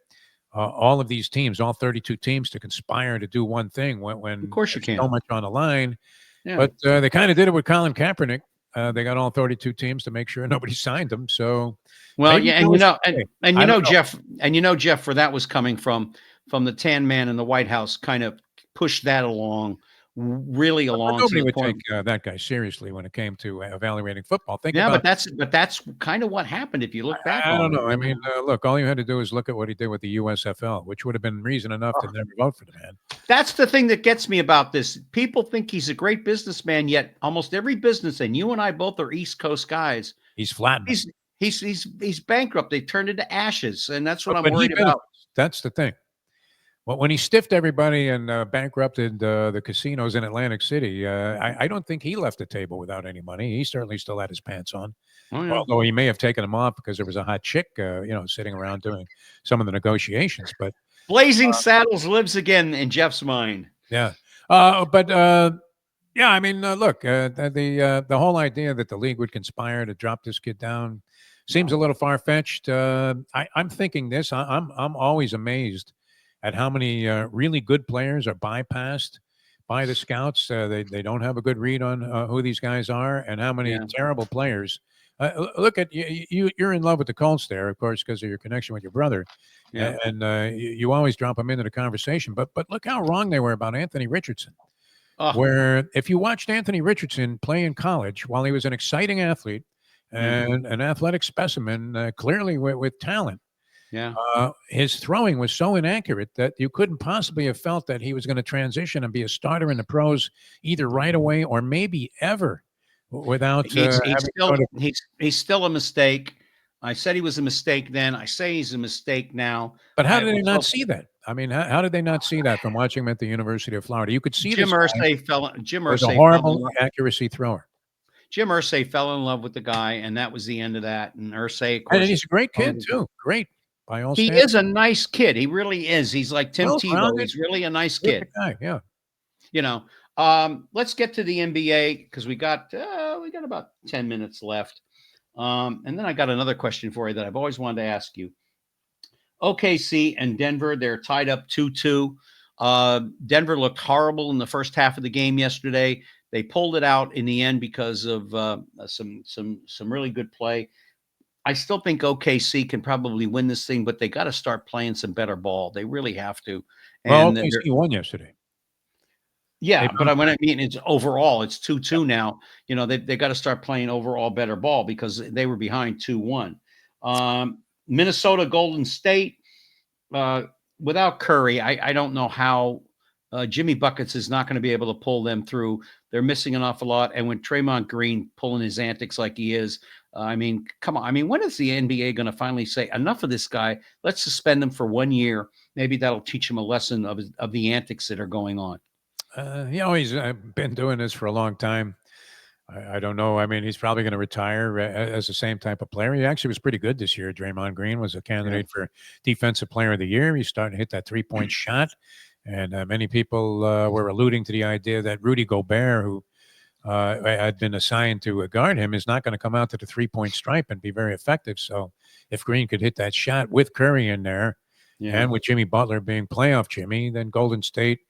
S3: all of these teams, all 32 teams, to conspire to do one thing when
S2: Of course you
S3: there's
S2: can.
S3: so much on the line?
S2: Yeah.
S3: But they kind of did it with Colin Kaepernick. They got all 32 teams to make sure nobody signed them. So,
S2: well, yeah, and Jeff, where that was coming from the Tan Man in the White House, kind of pushed that along, really along.
S3: Nobody would take that guy seriously when it came to evaluating football.
S2: But that's kind of what happened if you look back.
S3: I don't know. I mean, look, all you had to do is look at what he did with the USFL, which would have been reason enough to never vote for the man.
S2: That's the thing that gets me about this. People think he's a great businessman, yet almost every business, and you and I both are East Coast guys,
S3: he's flat.
S2: He's bankrupt. They turned into ashes, and that's what I'm worried about.
S3: That's the thing. Well, when he stiffed everybody and bankrupted the casinos in Atlantic City, I don't think he left the table without any money. He certainly still had his pants on, although he may have taken them off because there was a hot chick, sitting around doing some of the negotiations. But
S2: Blazing Saddles lives again in Jeff's mind.
S3: Yeah, I mean, look, the whole idea that the league would conspire to drop this kid down seems a little far fetched. I'm thinking this. I'm always amazed at how many really good players are bypassed by the scouts. They don't have a good read on who these guys are, and how many
S2: Yeah.
S3: terrible players. Look at you're in love with the Colts there, of course, because of your connection with your brother,
S2: Yeah.
S3: and you always drop them into the conversation. But look how wrong they were about Anthony Richardson.
S2: Oh,
S3: Where if you watched Anthony Richardson play in college, while he was an exciting athlete and an athletic specimen, clearly with talent,
S2: yeah.
S3: his throwing was so inaccurate that you couldn't possibly have felt that he was going to transition and be a starter in the pros either right away or maybe ever without
S2: He's
S3: having
S2: still
S3: sort of.
S2: he's still a mistake. I said he was a mistake then. I say he's a mistake now.
S3: But how
S2: I
S3: did they
S2: was
S3: not
S2: so
S3: see that? I mean, how did they not see that from watching him at the University of Florida? You could see
S2: Jim
S3: this guy
S2: Irsay Jim
S3: was a
S2: Irsay fell in
S3: horrible
S2: love.
S3: accuracy thrower.
S2: Jim Irsay fell in love with the guy, and that was the end of that. And Irsay, of
S3: And
S2: course,
S3: he's a great kid, too. Great by all
S2: he
S3: standards.
S2: is a nice kid. He really is. He's like Tim Tebow.
S3: Well-rounded,
S2: He's really a nice
S3: terrific
S2: kid.
S3: guy, yeah.
S2: You know. Let's get to the NBA because we got about 10 minutes left. And then I got another question for you that I've always wanted to ask you. OKC and Denver, they're tied up 2-2. Denver looked horrible in the first half of the game yesterday. They pulled it out in the end because of some really good play. I still think OKC can probably win this thing, but they got to start playing some better ball. They really have to.
S3: Well,
S2: And
S3: OKC won yesterday.
S2: yeah,
S3: They
S2: but
S3: bounced
S2: when I
S3: back.
S2: mean it's overall, it's 2-2 now. They got to start playing overall better ball because they were behind 2-1. Minnesota Golden State, without Curry, I don't know how Jimmy Buckets is not going to be able to pull them through. They're missing an awful lot. And when Draymond Green pulling his antics like he is, I mean, come on. I mean, when is the NBA going to finally say enough of this guy? Let's suspend him for 1 year. Maybe that'll teach him a lesson of the antics that are going on.
S3: He's been doing this for a long time. I don't know. I mean, he's probably going to retire as the same type of player. He actually was pretty good this year. Draymond Green was a candidate for Defensive Player of the Year. He's starting to hit that three-point shot. And many people were alluding to the idea that Rudy Gobert, who had been assigned to guard him, is not going to come out to the three-point stripe and be very effective. So if Green could hit that shot with Curry in there and with Jimmy Butler being playoff Jimmy, then Golden State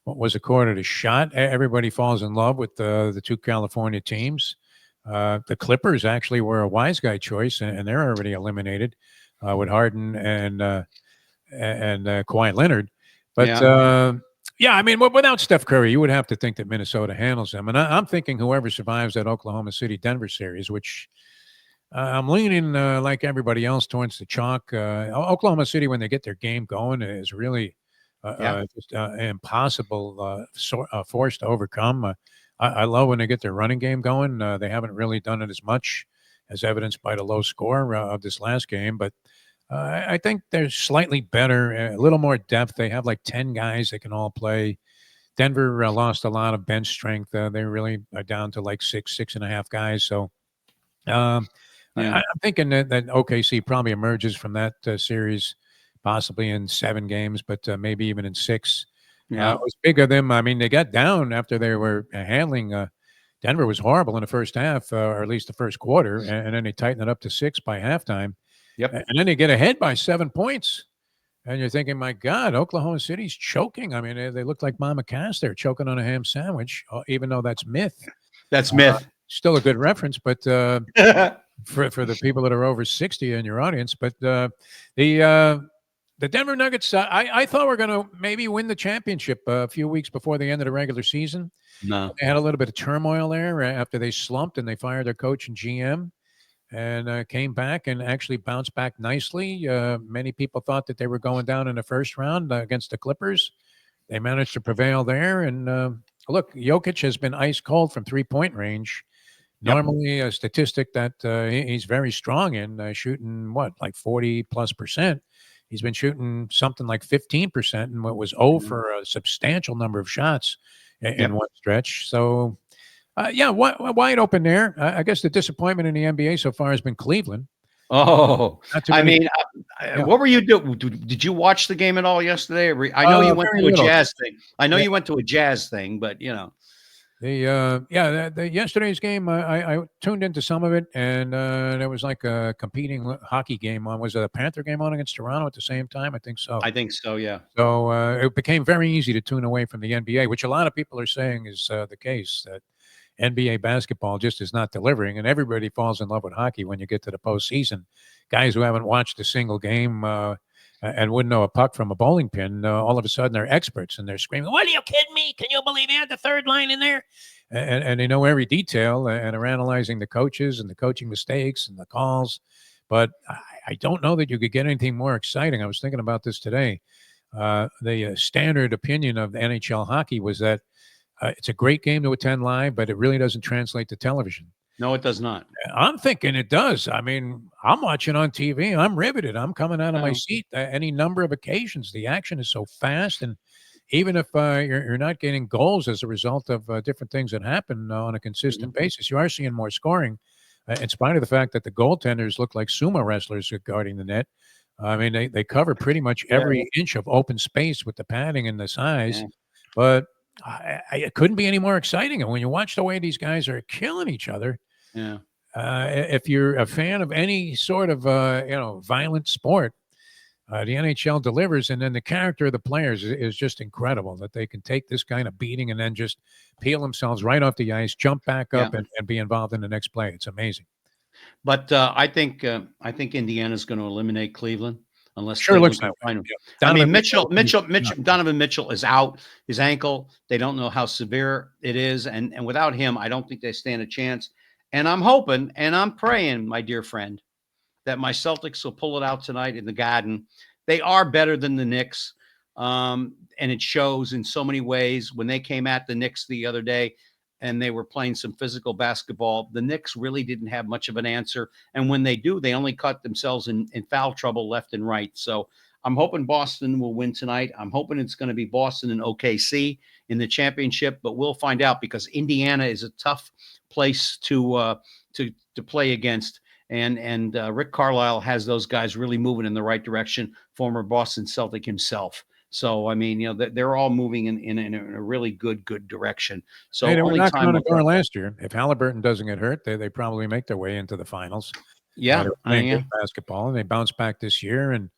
S3: was accorded a shot. Everybody falls in love with the two California teams. The Clippers actually were a wise guy choice, and they're already eliminated with Harden and Kawhi Leonard. But I mean, without Steph Curry, you would have to think that Minnesota handles them. And I'm thinking whoever survives that Oklahoma City-Denver series, which I'm leaning like everybody else towards the chalk. Oklahoma City, when they get their game going, is really just impossible force to overcome. I love when they get their running game going. They haven't really done it as much, as evidenced by the low score of this last game. But I think they're slightly better, a little more depth. They have like 10 guys that can all play. Denver lost a lot of bench strength. They really are down to like 6.5 guys. So I'm thinking that OKC probably emerges from that series possibly in 7 games, but maybe even in 6. It was big of them. I mean, they got down after they were handling. Denver was horrible in the first half, or at least the first quarter, and then they tightened it up to 6 by halftime.
S2: Yep.
S3: And then they get ahead by 7 points. And you're thinking, my God, Oklahoma City's choking. I mean, they look like Mama Cass there choking on a ham sandwich, even though that's myth.
S2: That's myth.
S3: Still a good reference, but for the people that are over 60 in your audience. But the Denver Nuggets, I thought were going to maybe win the championship a few weeks before the end of the regular season.
S2: No.
S3: They had a little bit of turmoil there after they slumped and they fired their coach and GM. And came back and actually bounced back nicely. Many people thought that they were going down in the first round against the Clippers. They managed to prevail there. And look, Jokic has been ice cold from 3-point range. Normally a statistic that he's very strong in, shooting like 40+%. He's been shooting something like 15% and what was for a substantial number of shots in one stretch. So wide open there. I guess the disappointment in the NBA so far has been Cleveland.
S2: Oh, I mean, what were you doing? Did you watch the game at all yesterday? I know you went to a Jazz thing. I know you went to a Jazz thing, but
S3: The yesterday's game, I tuned into some of it, and there was like a competing hockey game on. Was it a Panther game on against Toronto at the same time? I think so.
S2: I think so. Yeah.
S3: So it became very easy to tune away from the NBA, which a lot of people are saying is the case. That NBA basketball just is not delivering, and everybody falls in love with hockey when you get to the postseason. Guys who haven't watched a single game and wouldn't know a puck from a bowling pin, all of a sudden they're experts and they're screaming, "What, are you kidding me? Can you believe he had the third line in there?" And they know every detail and are analyzing the coaches and the coaching mistakes and the calls. But I don't know that you could get anything more exciting. I was thinking about this today. The standard opinion of the NHL hockey was that it's a great game to attend live, but it really doesn't translate to television.
S2: No, it does not.
S3: I'm thinking it does. I mean, I'm watching on TV. I'm riveted. I'm coming out of my seat any number of occasions. The action is so fast, and even if you're not getting goals as a result of different things that happen on a consistent basis, you are seeing more scoring, in spite of the fact that the goaltenders look like sumo wrestlers guarding the net. I mean, they cover pretty much every inch of open space with the padding and the size, but it couldn't be any more exciting. And when you watch the way these guys are killing each other, if you're a fan of any sort of violent sport, the NHL delivers, and then the character of the players is just incredible that they can take this kind of beating and then just peel themselves right off the ice, jump back up, and be involved in the next play. It's amazing.
S2: But I think Indiana's going to eliminate Cleveland unless
S3: sure
S2: Cleveland
S3: looks that way.
S2: I mean, Donovan Mitchell is out. His ankle. They don't know how severe it is, and without him, I don't think they stand a chance. And I'm hoping and I'm praying, my dear friend, that my Celtics will pull it out tonight in the Garden. They are better than the Knicks, and it shows in so many ways. When they came at the Knicks the other day and they were playing some physical basketball, the Knicks really didn't have much of an answer. And when they do, they only cut themselves in foul trouble left and right. So I'm hoping Boston will win tonight. I'm hoping it's going to be Boston and OKC in the championship, but we'll find out because Indiana is a tough place to play against. And Rick Carlisle has those guys really moving in the right direction, former Boston Celtic himself. So, I mean, they're all moving in a really good direction. So
S3: they were knocking on the door last year. If Halliburton doesn't get hurt, they probably make their way into the finals.
S2: Yeah.
S3: Good basketball, and they bounce back this year. And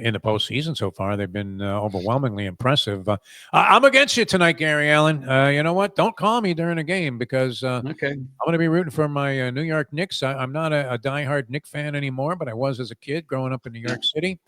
S3: in the postseason so far, they've been overwhelmingly impressive. I'm against you tonight, Gary Allen. You know what? Don't call me during a game because I'm going to be rooting for my New York Knicks. I'm not a diehard Knicks fan anymore, but I was as a kid growing up in New York City.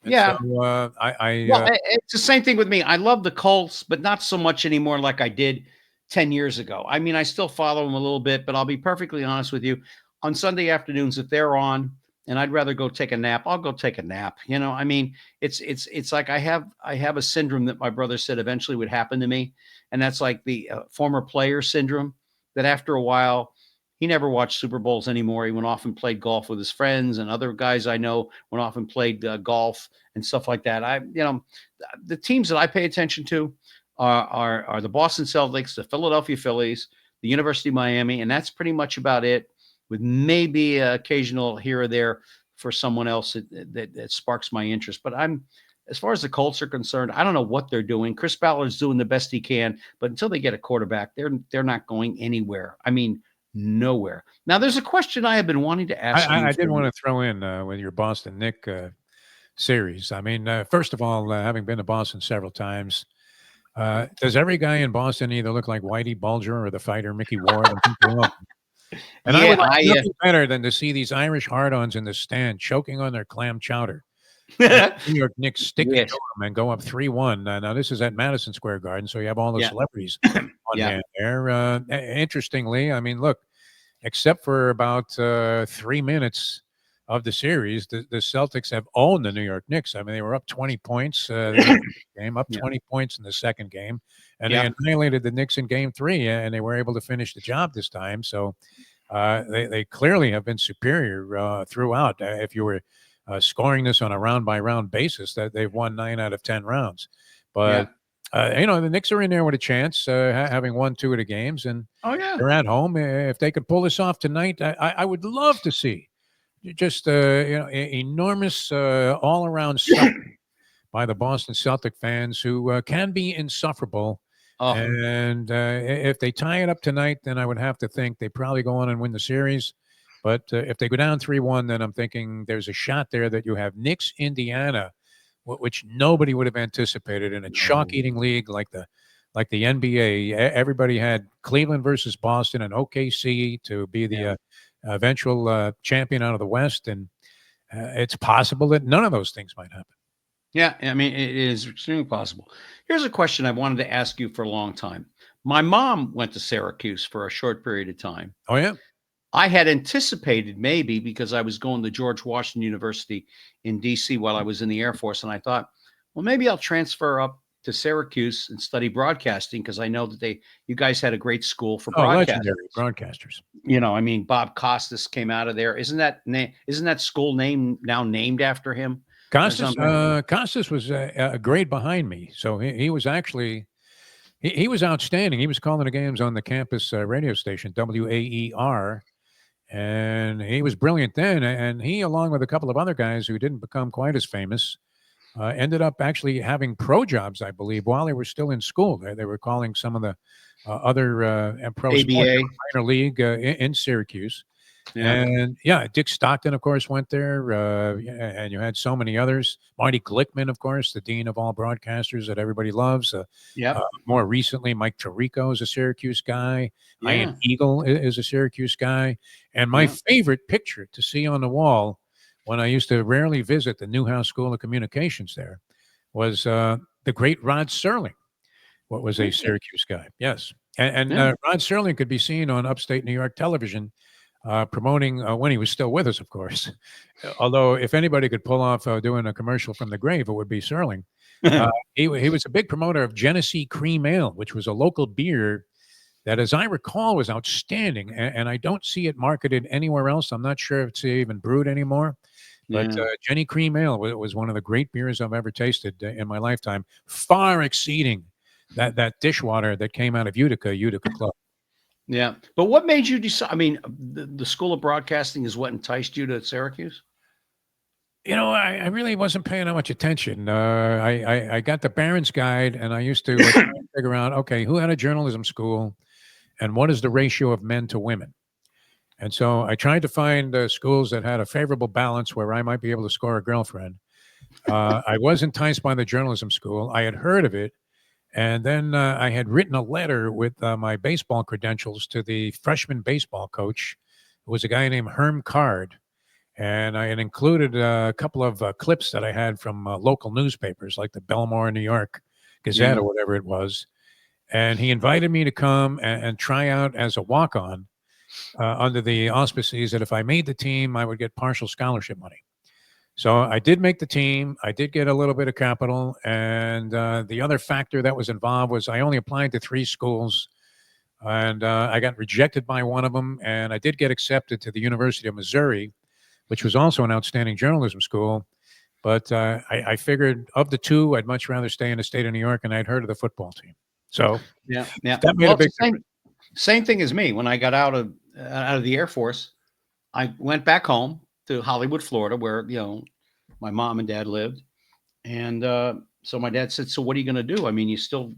S3: And so,
S2: it's the same thing with me. I love the Colts, but not so much anymore like I did 10 years ago. I mean, I still follow them a little bit, but I'll be perfectly honest with you. On Sunday afternoons, if they're on, and I'd rather go take a nap, I'll go take a nap. I mean, it's like I have a syndrome that my brother said eventually would happen to me. And that's like the former player syndrome that after a while, he never watched Super Bowls anymore. He went off and played golf with his friends, and other guys I know went off and played golf and stuff like that. The teams that I pay attention to are the Boston Celtics, the Philadelphia Phillies, the University of Miami, and that's pretty much about it, with maybe an occasional here or there for someone else that sparks my interest. But as far as the Colts are concerned, I don't know what they're doing. Chris Ballard's doing the best he can, but until they get a quarterback, they're not going anywhere. I mean, nowhere. Now, there's a question I have been wanting to ask.
S3: I did want to throw in with your Boston Knick series. I mean, first of all, having been to Boston several times, does every guy in Boston either look like Whitey Bulger or the fighter Mickey Ward? And I would like nothing better than to see these Irish hard-ons in the stand choking on their clam chowder. New York Knicks stick it to them and go up 3-1. Now, this is at Madison Square Garden, so you have all the celebrities on hand there. Interestingly, I mean, look, except for about 3 minutes of the series, the Celtics have owned the New York Knicks. I mean, they were up 20 points game, up 20 points in the second game, and they annihilated the Knicks in game 3, and they were able to finish the job this time. So they clearly have been superior throughout. If you were scoring this on a round-by-round basis, that they've won 9 out of 10 rounds. But the Knicks are in there with a chance, having won 2 of the games, and they're at home. If they could pull this off tonight, I would love to see just enormous all-around stuff by the Boston Celtic fans who can be insufferable
S2: Oh,
S3: And if they tie it up tonight, then I would have to think they probably go on and win the series. But if they go down 3-1, then I'm thinking there's a shot there that you have Knicks, Indiana, which nobody would have anticipated in a
S2: no.
S3: chalk-eating league like the NBA. Everybody had Cleveland versus Boston and OKC to be the
S2: Yeah.
S3: eventual champion out of the West, and it's possible that none of those things might happen.
S2: Yeah, I mean, it is extremely possible. Here's a question I wanted to ask you for a long time. My mom went to Syracuse for a short period of time.
S3: Oh yeah,
S2: I had anticipated maybe because I was going to George Washington University in DC while I was in the Air Force. And I thought, well, maybe I'll transfer up to Syracuse and study broadcasting because I know that you guys had a great school for
S3: oh
S2: broadcasters.
S3: legendary broadcasters.
S2: I mean, Bob Costas came out of there. Isn't that school name now named after him or something?
S3: Costas was a grade behind me, so he was actually he was outstanding. He was calling the games on the campus radio station WAER, and he was brilliant then. And he, along with a couple of other guys who didn't become quite as famous, ended up actually having pro jobs, I believe, while they were still in school. They were calling some of the other pro sports,
S2: ABA.
S3: minor league in Syracuse.
S2: Yeah.
S3: And yeah, Dick Stockton, of course, went there. And you had so many others. Marty Glickman, of course, the dean of all broadcasters that everybody loves.
S2: Yep.
S3: More recently, Mike Tirico is a Syracuse guy.
S2: Yeah.
S3: Ian Eagle is a Syracuse guy. And my
S2: Yeah.
S3: favorite picture to see on the wall when I used to rarely visit the Newhouse School of Communications there was the great Rod Serling, what was a
S2: Really?
S3: Syracuse guy. Yes. And
S2: Yeah.
S3: Rod Serling could be seen on upstate New York television promoting when he was still with us, of course. Although, if anybody could pull off doing a commercial from the grave, it would be Serling. He was a big promoter of Genesee Cream Ale, which was a local beer that, as I recall, was outstanding. And I don't see it marketed anywhere else. I'm not sure if it's even brewed anymore. But
S2: Yeah.
S3: Jenny Cream Ale was one of the great beers I've ever tasted in my lifetime, far exceeding that dishwater that came out of Utica Club.
S2: Yeah. But what made you decide? I mean, the School of Broadcasting is what enticed you to Syracuse?
S3: I really wasn't paying that much attention. I got the Barron's Guide, and I used to try and figure out, okay, who had a journalism school, and what is the ratio of men to women? And so I tried to find schools that had a favorable balance where I might be able to score a girlfriend. I was enticed by the journalism school. I had heard of it. And then I had written a letter with my baseball credentials to the freshman baseball coach, who was a guy named Herm Card. And I had included a couple of clips that I had from local newspapers like the Belmore, New York Gazette
S2: Yeah.
S3: or whatever it was. And he invited me to come and try out as a walk-on under the auspices that if I made the team, I would get partial scholarship money. So I did make the team. I did get a little bit of capital. And the other factor that was involved was I only applied to 3 schools. And I got rejected by one of them. And I did get accepted to the University of Missouri, which was also an outstanding journalism school. But I figured of the 2, I'd much rather stay in the state of New York, and I'd heard of the football team. So
S2: Yeah. Yeah.
S3: that made
S2: Well,
S3: a big
S2: it's the
S3: difference.
S2: same thing as me. When I got out of the Air Force, I went back home to Hollywood, Florida, where my mom and dad lived, and so my dad said, "So what are you going to do? I mean, you still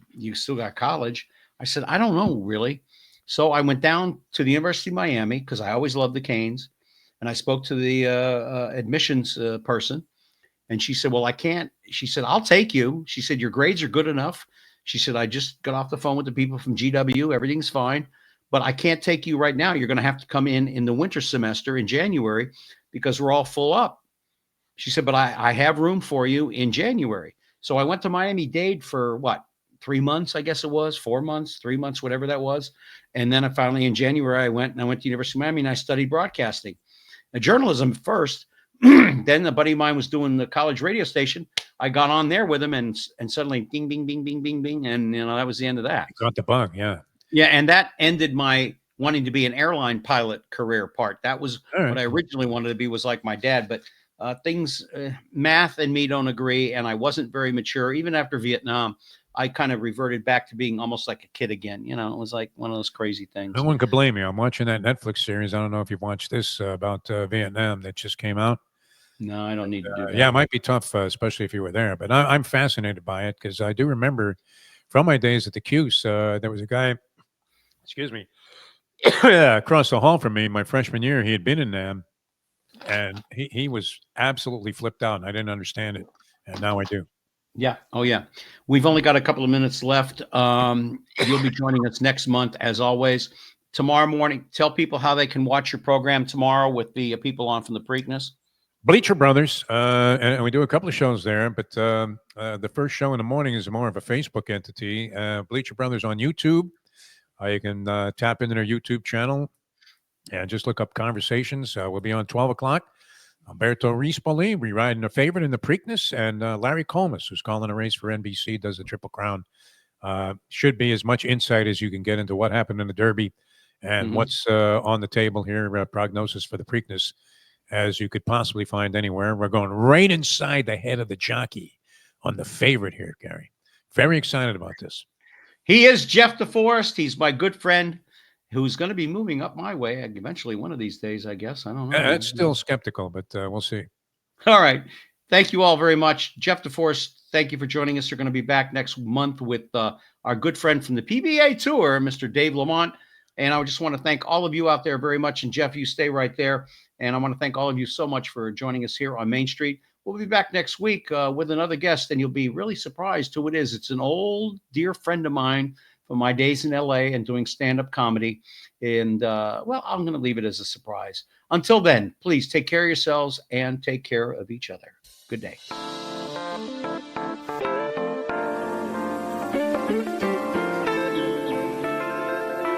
S2: got college." I said, "I don't know really." So I went down to the University of Miami because I always loved the Canes, and I spoke to the admissions person, and she said, "Well, I can't." She said, "I'll take you." She said, "Your grades are good enough." She said, "I just got off the phone with the people from GW. Everything's fine, but I can't take you right now. You're going to have to come in the winter semester in January because we're all full up." She said, "But I have room for you in January." So I went to Miami-Dade for what, 3 months, I guess it was, 4 months, 3 months, whatever that was. And then finally in January, I went to University of Miami and I studied broadcasting. Journalism first. Then a buddy of mine was doing the college radio station. I got on there with him and suddenly ding, bing, bing, bing, bing, bing. And that was the end of that.
S3: You got the bug, yeah.
S2: Yeah. And that ended my wanting to be an airline pilot career part. That was
S3: All right.
S2: what I originally wanted to be, was like my dad, but math and me don't agree. And I wasn't very mature. Even after Vietnam, I kind of reverted back to being almost like a kid again. It was like one of those crazy things.
S3: No one could blame you. I'm watching that Netflix series. I don't know if you've watched this about Vietnam that just came out.
S2: No, I don't need to do that.
S3: Yeah, it might be tough, especially if you were there. But I'm fascinated by it because I do remember from my days at the Cuse. There was a guy, excuse me, across the hall from me my freshman year. He had been in NAM, and he was absolutely flipped out. And I didn't understand it, and now I do.
S2: Yeah. Oh, yeah. We've only got a couple of minutes left. You'll be joining us next month, as always. Tomorrow morning, tell people how they can watch your program tomorrow with the people on from the Preakness.
S3: Bleacher Brothers, and we do a couple of shows there, but the first show in the morning is more of a Facebook entity. Bleacher Brothers on YouTube. You can tap into their YouTube channel and just look up Conversations. We'll be on 12 o'clock. Alberto Rispoli, riding a favorite in the Preakness, and Larry Colmus, who's calling a race for NBC, does the Triple Crown. Should be as much insight as you can get into what happened in the Derby and what's on the table here, prognosis for the Preakness, as you could possibly find anywhere. We're going right inside the head of the jockey on the favorite here, Gary. Very excited about this.
S2: He is Jeff Deforrest. He's my good friend who's going to be moving up my way eventually one of these days, I guess. I don't know.
S3: It's still skeptical, but we'll see.
S2: All right. Thank you all very much. Jeff Deforrest, thank you for joining us. You're going to be back next month with our good friend from the PBA Tour, Mr. Dave Lamont. And I just want to thank all of you out there very much. And Jeff, you stay right there. And I want to thank all of you so much for joining us here on Main Street. We'll be back next week with another guest, and you'll be really surprised who it is. It's an old dear friend of mine from my days in LA and doing stand-up comedy. And, well, I'm going to leave it as a surprise. Until then, please take care of yourselves and take care of each other. Good day.